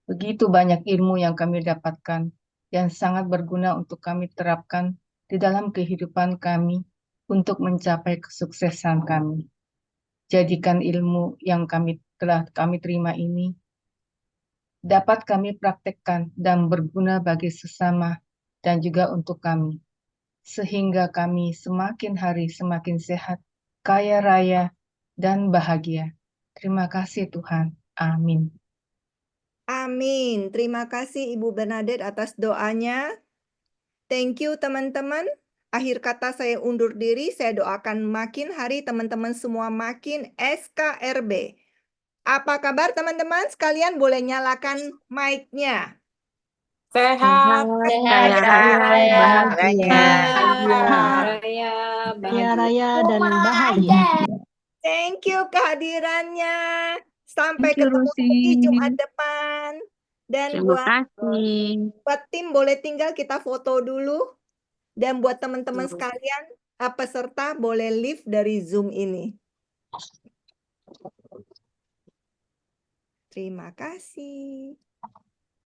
Begitu banyak ilmu yang kami dapatkan yang sangat berguna untuk kami terapkan di dalam kehidupan kami untuk mencapai kesuksesan kami. Jadikan ilmu yang telah kami terima ini dapat kami praktekkan dan berguna bagi sesama dan juga untuk kami. Sehingga kami semakin hari semakin sehat, kaya raya, dan bahagia. Terima kasih Tuhan. Amin. Amin. Terima kasih Ibu Bernadette atas doanya. Thank you teman-teman. Akhir kata saya undur diri. Saya doakan makin hari teman-teman semua makin SKRB. Apa kabar teman-teman? Sekalian boleh nyalakan mic-nya. Sehat, Kaya raya, raya, dan bahagia. Thank you kehadirannya. Sampai Thank you, ketemu Rosi. lagi Jumat depan. Dan Terima kasih. buat tim boleh tinggal kita foto dulu. Dan buat teman-teman sekalian, peserta boleh leave dari Zoom ini. Terima kasih.